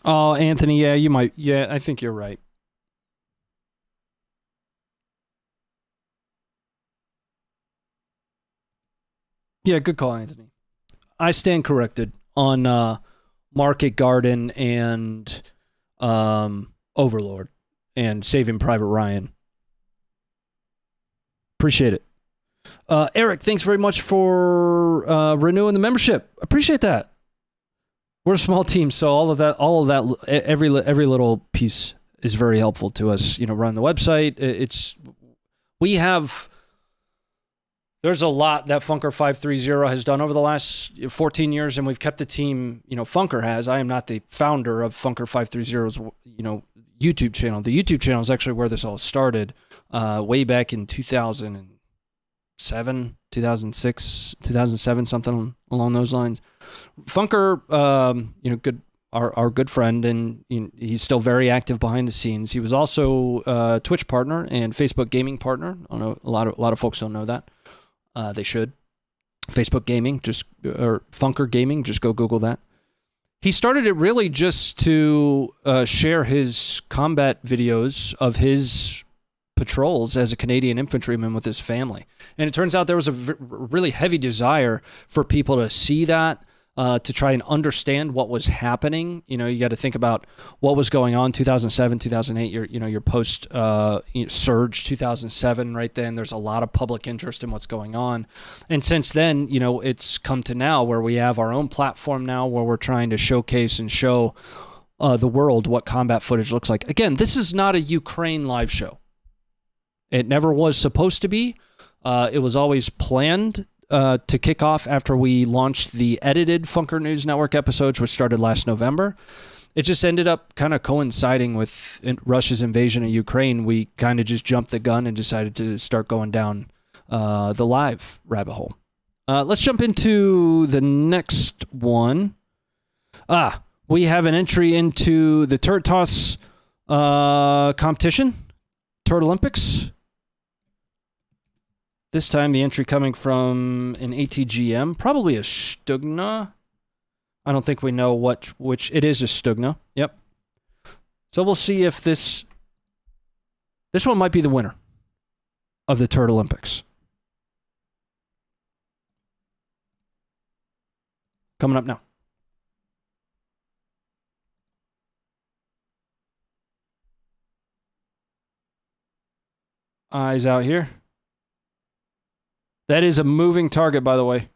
Oh, Anthony, yeah, you might. Yeah, I think you're right. Yeah, good call, Anthony. I stand corrected on Market Garden and Overlord and Saving Private Ryan. Appreciate it. Eric, thanks very much for renewing the membership. Appreciate that. We're a small team, so all of that, every little piece is very helpful to us. Run the website. There's a lot that Funker 530 has done over the last 14 years, and we've kept the team. Funker has. I am not the founder of Funker 530's YouTube channel. The YouTube channel is actually where this all started, way back in 2007, 2006, 2007, something along those lines. Funker, our good friend, and he's still very active behind the scenes. He was also a Twitch partner and Facebook gaming partner. I know a lot of folks don't know that. They should. Facebook gaming, or Funker gaming, just go Google that. He started it really just to share his combat videos of his patrols as a Canadian infantryman with his family. And it turns out there was a really heavy desire for people to see that, to try and understand what was happening. You got to think about what was going on 2007, 2008, your post surge 2007 right then. There's a lot of public interest in what's going on. And since then, it's come to now where we have our own platform now where we're trying to showcase and show the world what combat footage looks like. Again, this is not a Ukraine live show. It never was supposed to be. It was always planned to kick off after we launched the edited Funker News Network episodes, which started last November. It just ended up kind of coinciding with Russia's invasion of Ukraine. We kind of just jumped the gun and decided to start going down the live rabbit hole. Let's jump into the next one. We have an entry into the Turret Toss competition, Turret Olympics. This time the entry coming from an ATGM, probably a Stugna. I don't think we know which it is a Stugna. Yep. So we'll see if this one might be the winner of the Turret Olympics. Coming up now. Eyes out here. That is a moving target, by the way.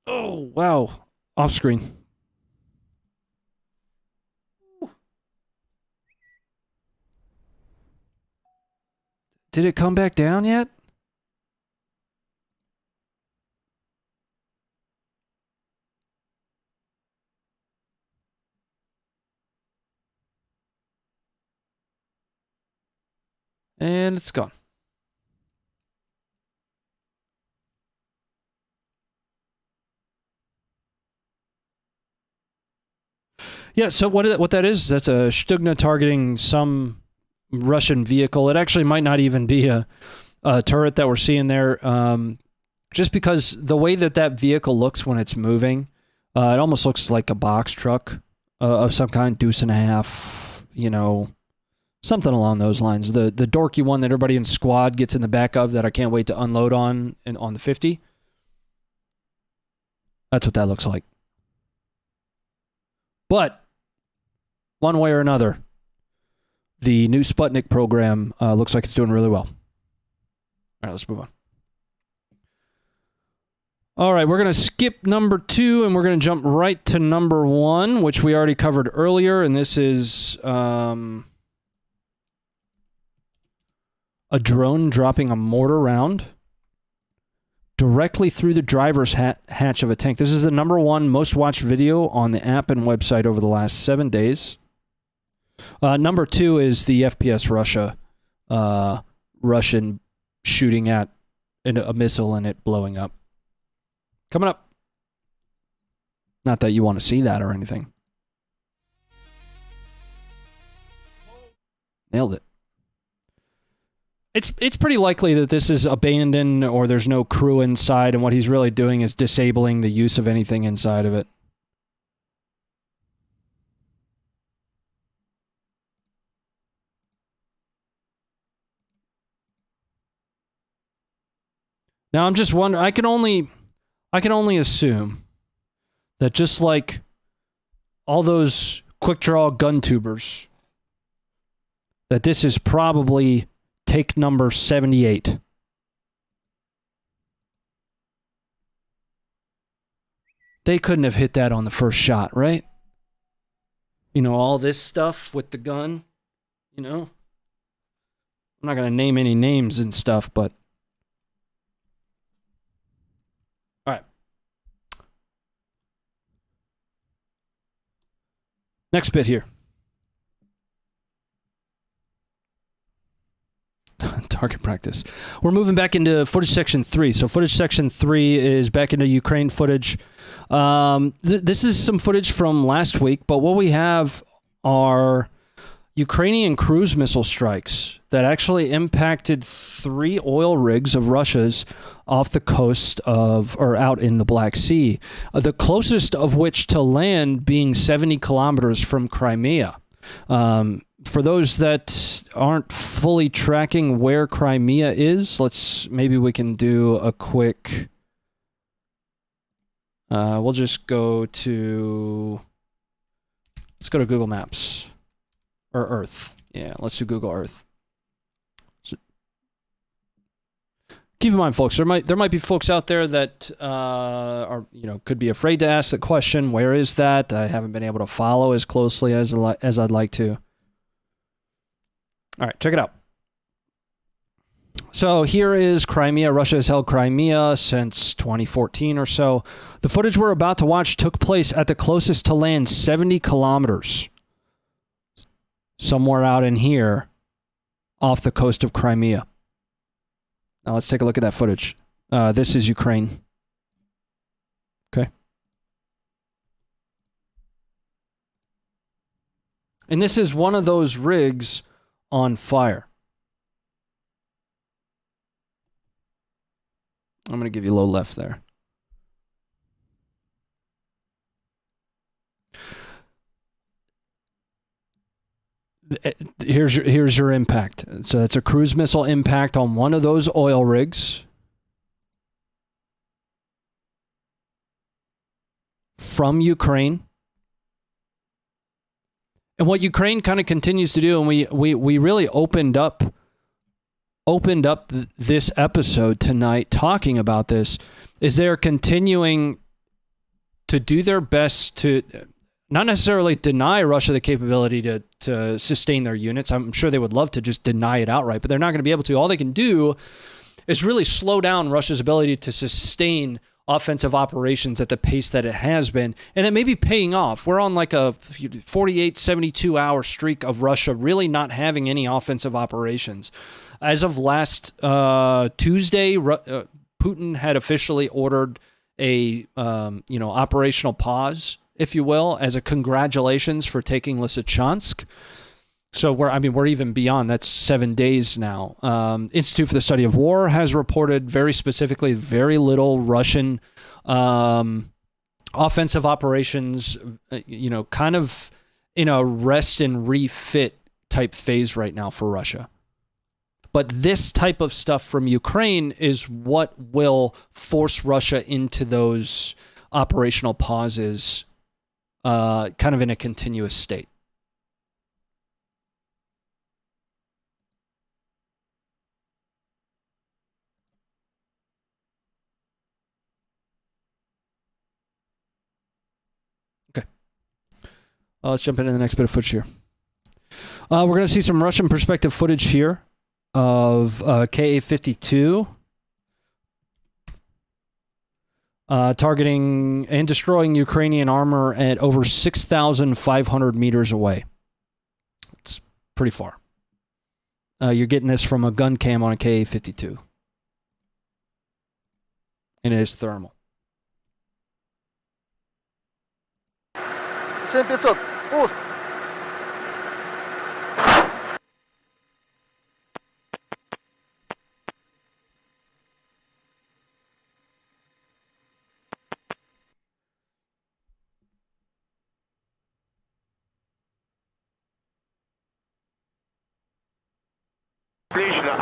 Oh, wow. Off screen. Did it come back down yet? And it's gone. Yeah, so what that is, that's a Stugna targeting some Russian vehicle. It actually might not even be a turret that we're seeing there, just because the way that vehicle looks when it's moving, it almost looks like a box truck of some kind, deuce and a half, you know, something along those lines. The dorky one that everybody in squad gets in the back of that I can't wait to unload on the 50. That's what that looks like. But one way or another, the new Sputnik program looks like it's doing really well. All right, let's move on. All right, we're going to skip number 2, and we're going to jump right to number 1, which we already covered earlier, and this is a drone dropping a mortar round directly through the driver's hatch of a tank. This is the number 1 most watched video on the app and website over the last 7 days. Number 2 is the FPS Russia, Russian shooting at a missile and it blowing up. Coming up. Not that you want to see that or anything. Nailed it. It's pretty likely that this is abandoned or there's no crew inside, and what he's really doing is disabling the use of anything inside of it. Now I'm just wondering, I can only assume that just like all those quick draw gun tubers, that this is probably take number 78. They couldn't have hit that on the first shot, right? You know, all this stuff with the gun, you know? I'm not going to name any names and stuff, but all right. Next bit here. Target practice. We're moving back into footage section 3. So footage section 3 is back into Ukraine footage. This is some footage from last week, but what we have are Ukrainian cruise missile strikes that actually impacted 3 oil rigs of Russia's off the coast of, or out in the Black Sea, the closest of which to land being 70 kilometers from Crimea. For those that aren't fully tracking where Crimea is, maybe we can do a quick, we'll just go to, let's go to Google Maps, or Earth. Yeah, let's do Google Earth. So, keep in mind, folks, there might be folks out there that are, you know, could be afraid to ask the question, where is that? I haven't been able to follow as closely as I'd like to. All right, check it out. So here is Crimea. Russia has held Crimea since 2014 or so. The footage we're about to watch took place at the closest to land 70 kilometers. Somewhere out in here off the coast of Crimea. Now let's take a look at that footage. This is Ukraine. Okay. And this is one of those rigs on fire. I'm going to give you low left there. Here's your impact. So that's a cruise missile impact on one of those oil rigs from Ukraine. And what Ukraine kind of continues to do, and we really opened up this episode tonight talking about this, is they're continuing to do their best to not necessarily deny Russia the capability to sustain their units. I'm sure they would love to just deny it outright, but they're not going to be able to. All they can do is really slow down Russia's ability to sustain offensive operations at the pace that it has been, and it may be paying off. We're on like a 48, 72-hour streak of Russia really not having any offensive operations. As of last Tuesday, Putin had officially ordered a operational pause, if you will, as a congratulations for taking Lysychansk. So we're even beyond. That's 7 days now. Institute for the Study of War has reported very specifically very little Russian offensive operations, kind of in a rest and refit type phase right now for Russia. But this type of stuff from Ukraine is what will force Russia into those operational pauses, kind of in a continuous state. Let's jump into the next bit of footage here. We're going to see some Russian perspective footage here of Ka-52 targeting and destroying Ukrainian armor at over 6,500 meters away. It's pretty far. You're getting this from a gun cam on a Ka-52. And it is thermal. 7500, пуск.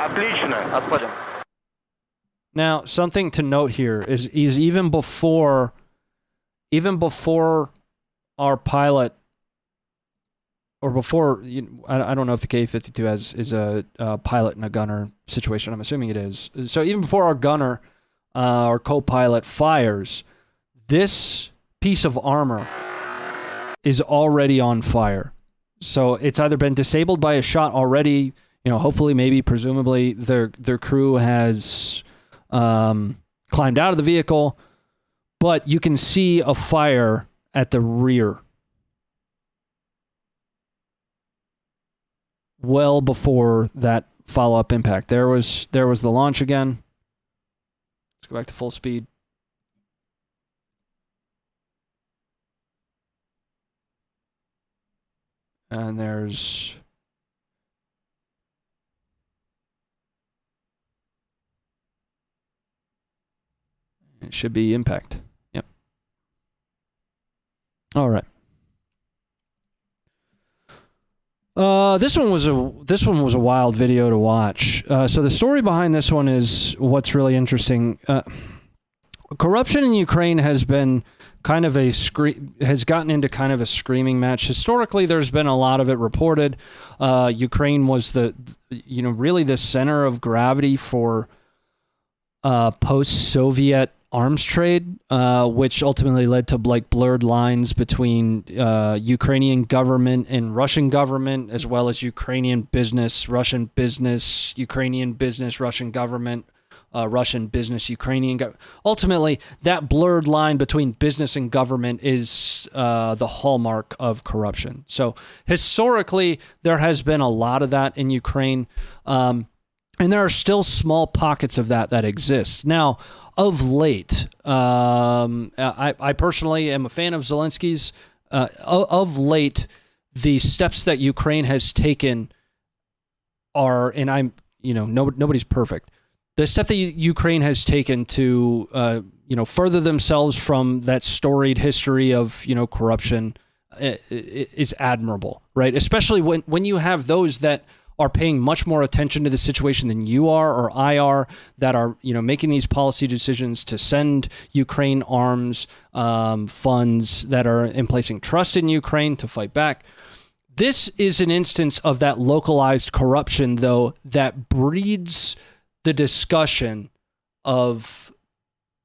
Отлично. Отходим. Now, something to note here is even before our pilot, or before, I don't know if the Ka-52 is a pilot and a gunner situation. I'm assuming it is. So even before our gunner, our co-pilot fires, this piece of armor is already on fire. So it's either been disabled by a shot already. Hopefully, maybe, presumably, their crew has climbed out of the vehicle, but you can see a fire at the rear. Well before that follow-up impact. There was the launch again. Let's go back to full speed. And there's... It should be impact. Yep. All right. This one was a wild video to watch. So the story behind this one is what's really interesting. Corruption in Ukraine has been kind of has gotten into kind of a screaming match. Historically, there's been a lot of it reported. Ukraine was really the center of gravity for post-Soviet arms trade, which ultimately led to blurred lines between Ukrainian government and Russian government, as well as Ukrainian business, Russian business, Ukrainian business, Russian government, Russian business, Ukrainian government. Ultimately, that blurred line between business and government is the hallmark of corruption. So historically, there has been a lot of that in Ukraine. And there are still small pockets of that exist. Now, of late, I personally am a fan of Zelensky's. Of late, the steps that Ukraine has taken are, and nobody's perfect. The step that Ukraine has taken to, further themselves from that storied history of, corruption is admirable, right? Especially when you have those that are paying much more attention to the situation than you are or I are, that are making these policy decisions to send Ukraine arms, funds, that are in placing trust in Ukraine to fight back. This is an instance of that localized corruption, though, that breeds the discussion of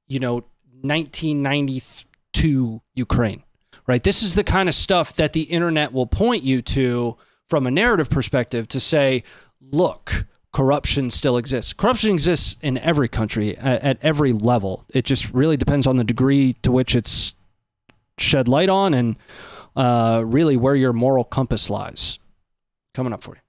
1992 Ukraine, right? This is the kind of stuff that the internet will point you to from a narrative perspective to say, look, corruption still exists. Corruption exists in every country at every level. It just really depends on the degree to which it's shed light on and really where your moral compass lies. Coming up for you.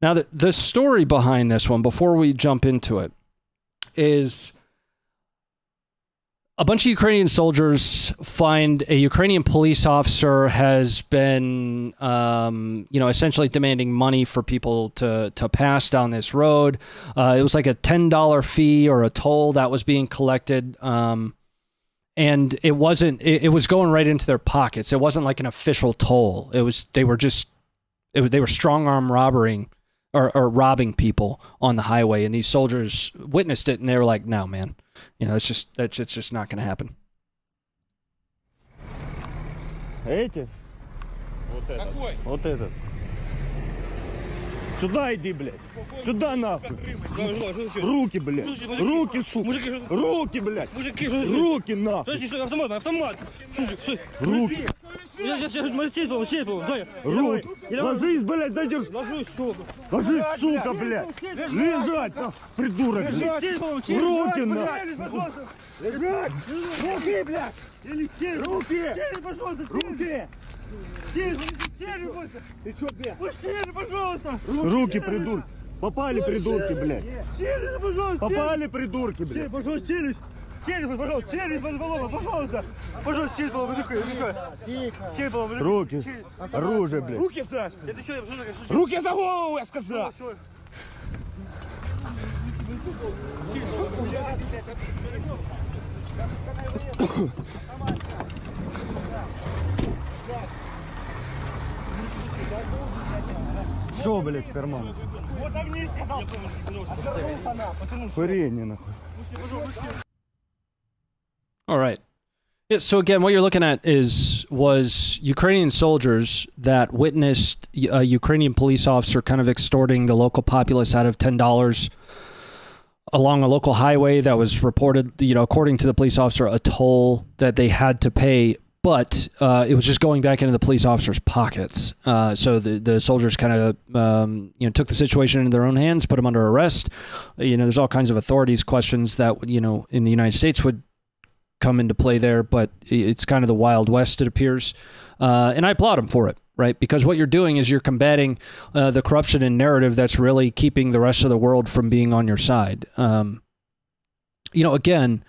Now, the story behind this one, before we jump into it, is a bunch of Ukrainian soldiers find a Ukrainian police officer has been, essentially demanding money for people to pass down this road. It was like a $10 fee or a toll that was being collected. And it wasn't, it was going right into their pockets. It wasn't like an official toll. They were strong arm robbing people on the highway. And these soldiers witnessed it and they were like, no, man. That's just not going to happen. Эти? Вот этот. Какой? Вот этот. Сюда иди, блядь. Сюда нахуй. Руки, блядь. Руки, сука. Руки, блядь. Руки, нахуй. Автомат. Руки. Руки. Ложись, блядь, дай держи. Ложись, сука, блядь. Лежать, нахуй, придурок. Руки, нахуй. Лежать. Руки, блядь. Руки. Руки. Ты чё, блядь? Пусти, пожалуйста! Руки, придурки! Попали, придурки, блядь! Челюсть, пожалуйста! Попали, придурки, блядь! Пожалуйста, челюсть! Челюсть, пожалуйста! Челюсть, пожалуйста! Пожалуйста, челюсть, пожалуйста! Челюсть, руки! Оружие, блядь! Руки, Саш! Руки за голову, я сказал! Шо, блядь, в карман? Курение, нахуй. All right. Yeah, so again, what you're looking at was Ukrainian soldiers that witnessed a Ukrainian police officer kind of extorting the local populace out of $10 along a local highway that was reported, according to the police officer, a toll that they had to pay, but it was just going back into the police officer's pockets. So the soldiers kind of, took the situation into their own hands, put him under arrest. There's all kinds of authorities questions that, in the United States would come into play there, but it's kind of the Wild West, it appears. And I applaud them for it, right? Because what you're doing is you're combating the corruption and narrative that's really keeping the rest of the world from being on your side. Again,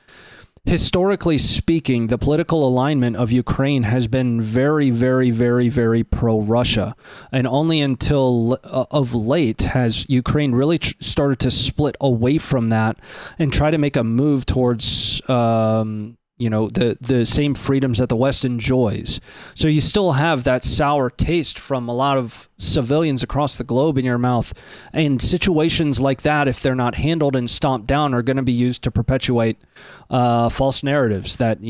historically speaking, the political alignment of Ukraine has been very, very, very, very pro-Russia. And only until of late has Ukraine really started to split away from that and try to make a move towards, the same freedoms that the West enjoys. So you still have that sour taste from a lot of civilians across the globe in your mouth. And situations like that, if they're not handled and stomped down, are going to be used to perpetuate false narratives that,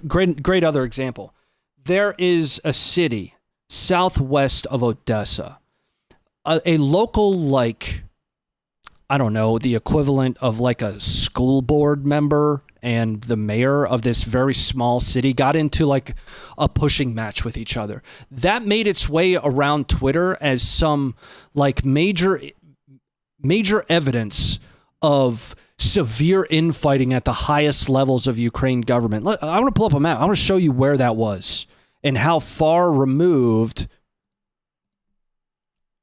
great other example. There is a city southwest of Odessa, a local, the equivalent of like a school board member and the mayor of this very small city got into like a pushing match with each other. That made its way around Twitter as some like major evidence of severe infighting at the highest levels of Ukraine government. I want to pull up a map. I want to show you where that was and how far removed.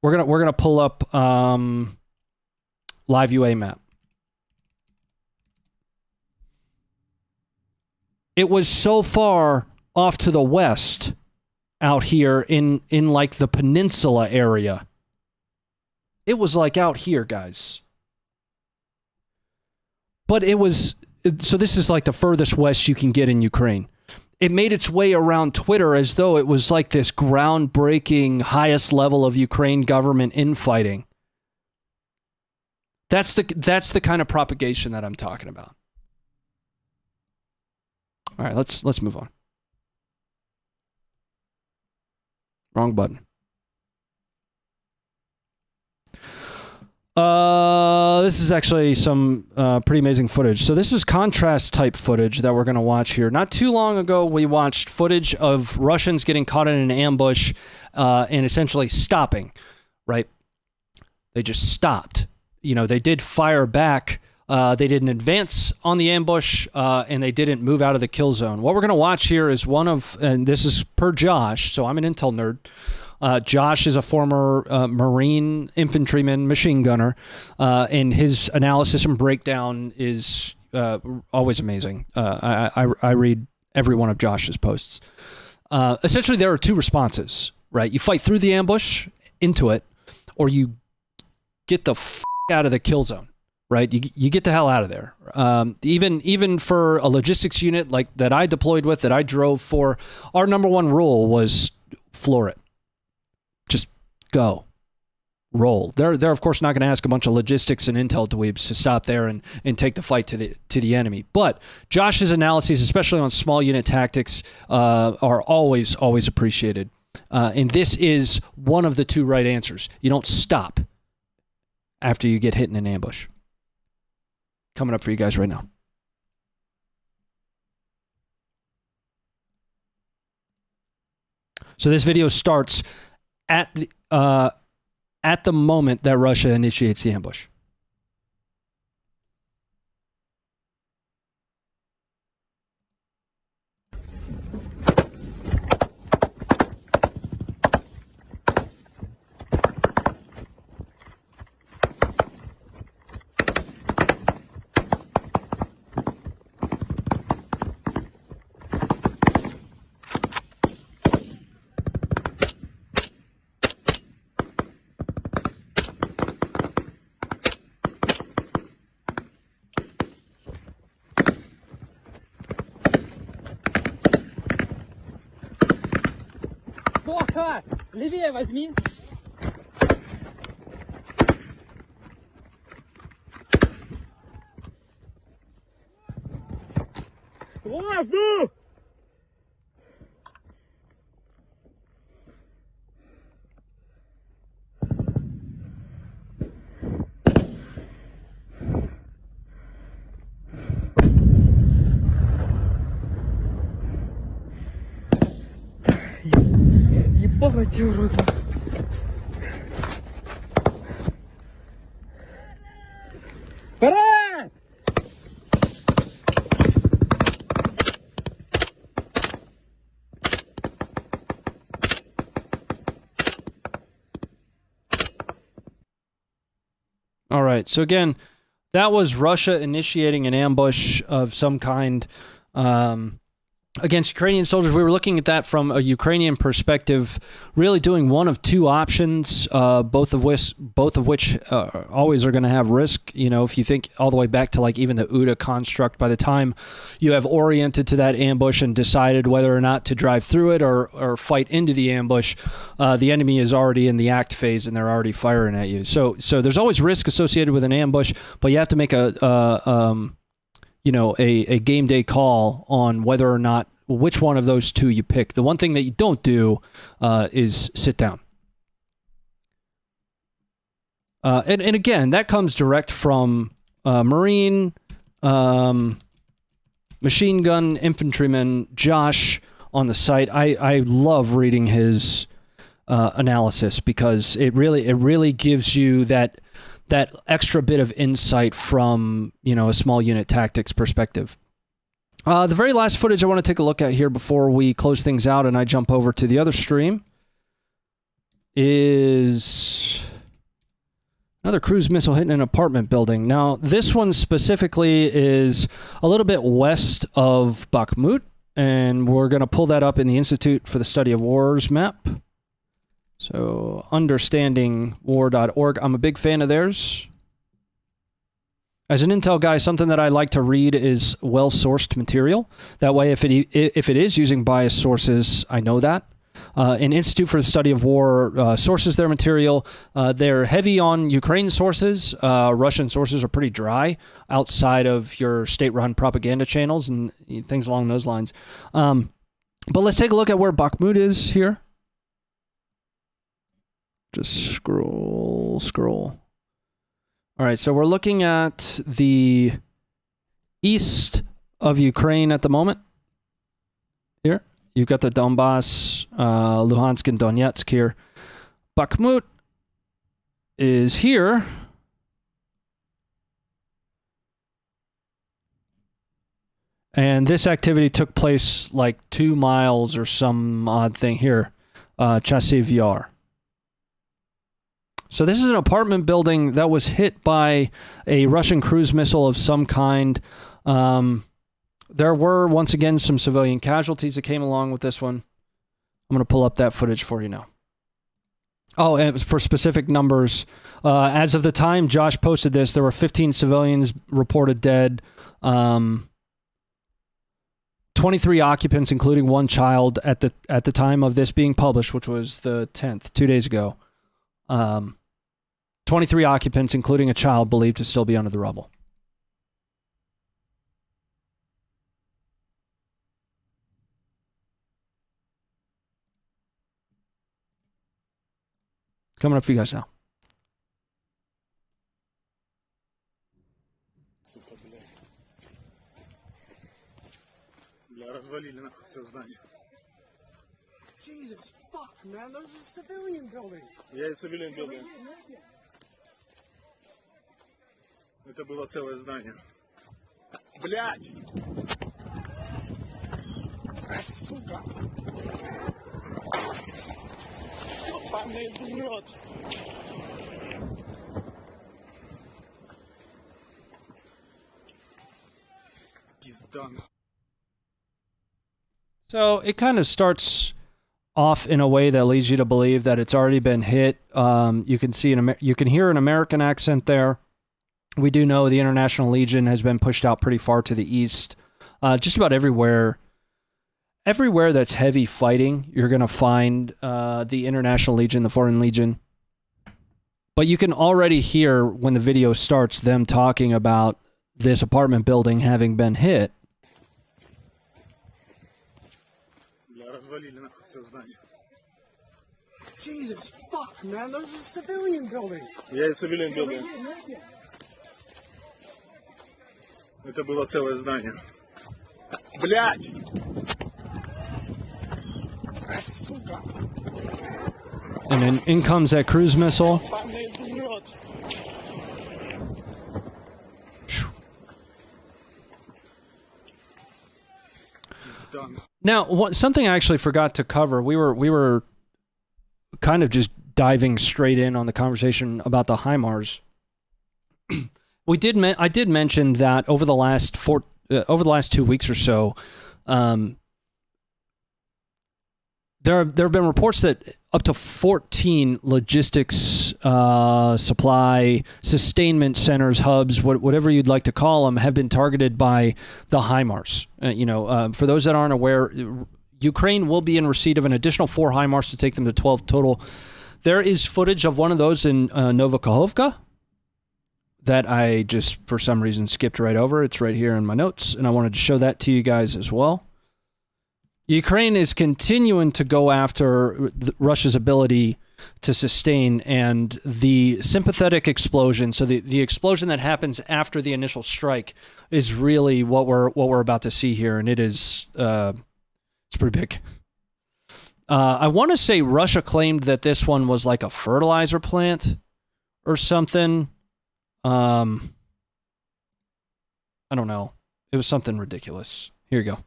We're gonna pull up Live UA map. It was so far off to the west out here in like the peninsula area. It was like out here, guys. But so this is like the furthest west you can get in Ukraine. It made its way around Twitter as though it was like this groundbreaking highest level of Ukraine government infighting. That's the kind of propagation that I'm talking about. All right, let's move on. Wrong button. This is actually some pretty amazing footage. So this is contrast type footage that we're going to watch here. Not too long ago, we watched footage of Russians getting caught in an ambush and essentially stopping, right? They just stopped. You know, they did fire back. They didn't advance on the ambush, and they didn't move out of the kill zone. What we're going to watch here is one of, and this is per Josh, so I'm an intel nerd. Josh is a former Marine infantryman, machine gunner, and his analysis and breakdown is always amazing. I read every one of Josh's posts. Essentially, there are two responses, right? You fight through the ambush, into it, or you get the out of the kill zone, right? You get the hell out of there. Even for a logistics unit like that I deployed with, that I drove for, our number one rule was floor it. Just go. Roll. They're of course not going to ask a bunch of logistics and intel dweebs to stop there and take the fight to the enemy. But Josh's analyses, especially on small unit tactics, are always appreciated. And this is one of the two right answers. You don't stop after you get hit in an ambush. Coming up for you guys right now. So this video starts at the moment that Russia initiates the ambush. Плохо! Левее возьми! Воздух! Ебать, урод! Вперед! All right. So again, that was Russia initiating an ambush of some kind against Ukrainian soldiers. We were looking at that from a Ukrainian perspective, really doing one of two options, both of which always are going to have risk. You know, if you think all the way back to like even the UTA construct, by the time you have oriented to that ambush and decided whether or not to drive through it or fight into the ambush, the enemy is already in the act phase and they're already firing at you. So there's always risk associated with an ambush, but you have to make a game day call on whether or not which one of those two you pick. The one thing that you don't do is sit down. And again, that comes direct from Marine, machine gun infantryman Josh on the site. I love reading his analysis because it really gives you that extra bit of insight from, a small unit tactics perspective. The very last footage I want to take a look at here before we close things out and I jump over to the other stream is another cruise missile hitting an apartment building. Now, this one specifically is a little bit west of Bakhmut, and we're going to pull that up in the Institute for the Study of Wars map. So, understandingwar.org. I'm a big fan of theirs. As an intel guy, something that I like to read is well-sourced material. That way, if it is using biased sources, I know that. An Institute for the Study of War sources their material. They're heavy on Ukraine sources. Russian sources are pretty dry outside of your state-run propaganda channels and things along those lines. But let's take a look at where Bakhmut is here. Just scroll. All right, so we're looking at the east of Ukraine at the moment. Here, you've got the Donbass, Luhansk, and Donetsk here. Bakhmut is here. And this activity took place like 2 miles or some odd thing here. Chasiv Yar. So this is an apartment building that was hit by a Russian cruise missile of some kind. There were, once again, some civilian casualties that came along with this one. I'm going to pull up that footage for you now. Oh, and for specific numbers, as of the time Josh posted this, there were 15 civilians reported dead. 23 occupants, including one child, at the time of this being published, which was the 10th, 2 days ago. 23 occupants, including a child, believed to still be under the rubble. Coming up for you guys now. Развалили нахуй все здание. Jesus, fuck, man, those are civilian buildings. Yeah, it's civilian building. Это было целое здание. Блядь! Сука! Ебаный в рот! Пизда. So it kind of starts off in a way that leads you to believe that it's already been hit. You can see you can hear an American accent there. We do know the International Legion has been pushed out pretty far to the east. Just about everywhere that's heavy fighting, you're going to find the International Legion, the Foreign Legion. But you can already hear when the video starts them talking about this apartment building having been hit. Jesus, fuck, man, those are civilian buildings. Yeah, it's civilian building. Это было целое здание. Блядь! Сука! And then in comes that cruise missile. Now, something I actually forgot to cover. We were kind of just diving straight in on the conversation about the HIMARS. I did mention that over the last 2 weeks or so, there have been reports that up to 14 logistics, supply, sustainment centers, hubs, whatever you'd like to call them, have been targeted by the HIMARS. For those that aren't aware, Ukraine will be in receipt of an additional 4 HIMARS to take them to 12 total. There is footage of one of those in Novokhovka that I just, for some reason, skipped right over. It's right here in my notes, and I wanted to show that to you guys as well. Ukraine is continuing to go after Russia's ability to sustain, and the sympathetic explosion, so the explosion that happens after the initial strike, is really what we're about to see here, and it is it's pretty big. I want to say Russia claimed that this one was like a fertilizer plant or something. I don't know. It was something ridiculous. Here you go.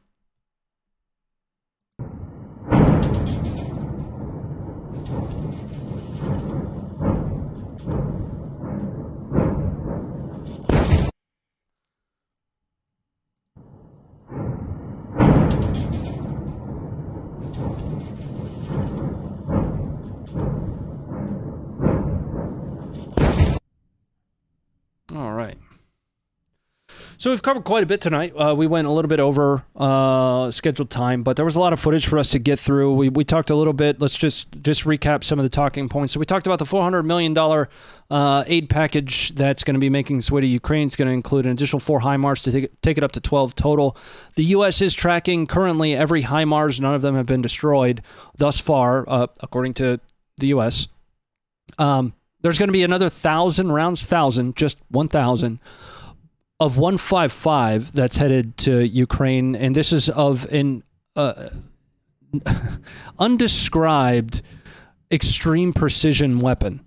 All right. So we've covered quite a bit tonight. We went a little bit over scheduled time, but there was a lot of footage for us to get through. We talked a little bit. Let's just recap some of the talking points. So we talked about the $400 million aid package that's going to be making its way to Ukraine. It's going to include an additional 4 HIMARS to take it up to 12 total. The U.S. is tracking currently every HIMARS. None of them have been destroyed thus far, according to the U.S. There's going to be another 1,000 rounds, just 1,000 of 155 that's headed to Ukraine, and this is of an undescribed extreme precision weapon.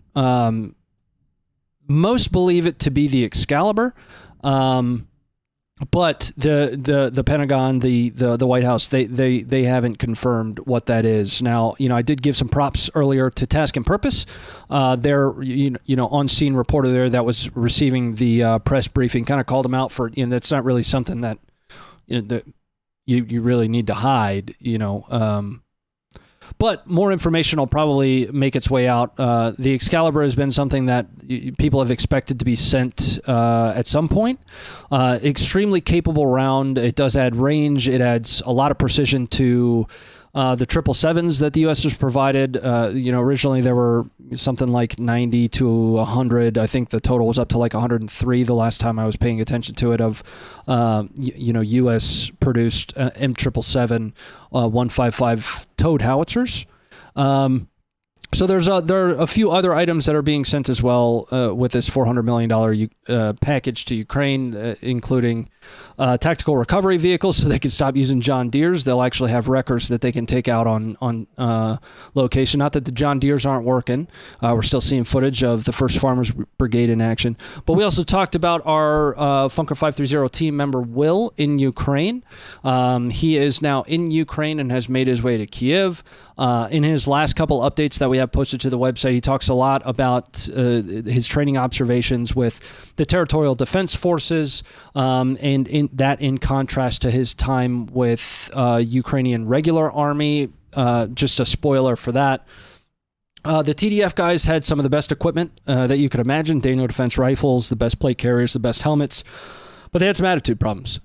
Most believe it to be the Excalibur, but the Pentagon, the White House, they haven't confirmed what that is. Now, I did give some props earlier to Task and Purpose. Their on scene reporter there that was receiving the press briefing kind of called them out for that's not really something that that you really need to hide. But more information will probably make its way out. The Excalibur has been something that people have expected to be sent at some point. Extremely capable round. It does add range. It adds a lot of precision to the 777s that the U.S. has provided. Originally there were something like 90 to 100. I think the total was up to like 103 the last time I was paying attention to it of, U.S. produced M777 155 towed howitzers. So there are a few other items that are being sent as well with this $400 million package to Ukraine, including tactical recovery vehicles so they can stop using John Deeres. They'll actually have wreckers that they can take out on location. Not that the John Deeres aren't working. We're still seeing footage of the 1st Farmers Brigade in action. But we also talked about our Funker 530 team member, Will, in Ukraine. He is now in Ukraine and has made his way to Kiev. In his last couple updates that we have posted to the website, he talks a lot about his training observations with the territorial defense forces, and in contrast to his time with Ukrainian regular army. Just a spoiler for that. The TDF guys had some of the best equipment that you could imagine. Daniel defense rifles, the best plate carriers, the best helmets, but they had some attitude problems.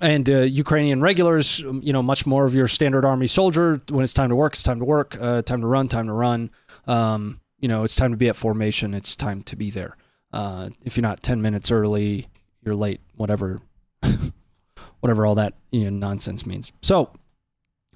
And Ukrainian regulars, much more of your standard army soldier. When it's time to work, it's time to work. Time to run, time to run. It's time to be at formation. It's time to be there. If you're not 10 minutes early, you're late. Whatever all that nonsense means. So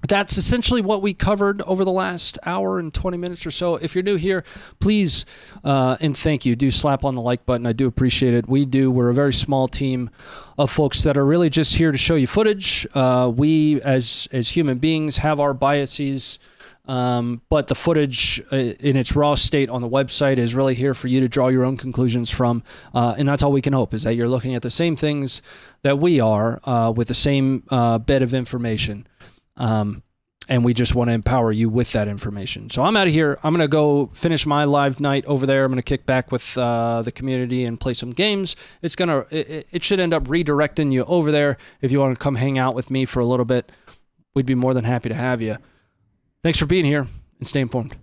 that's essentially what we covered over the last hour and 20 minutes or so. If you're new here, please and thank you. Do slap on the like button. I do appreciate it. We're a very small team of folks that are really just here to show you footage. We, as human beings, have our biases, but the footage in its raw state on the website is really here for you to draw your own conclusions from. And that's all we can hope, is that you're looking at the same things that we are with the same bed of information. And we just want to empower you with that information. So I'm out of here. I'm going to go finish my live night over there. I'm going to kick back with the community and play some games. It should end up redirecting you over there. If you want to come hang out with me for a little bit, we'd be more than happy to have you. Thanks for being here, and stay informed.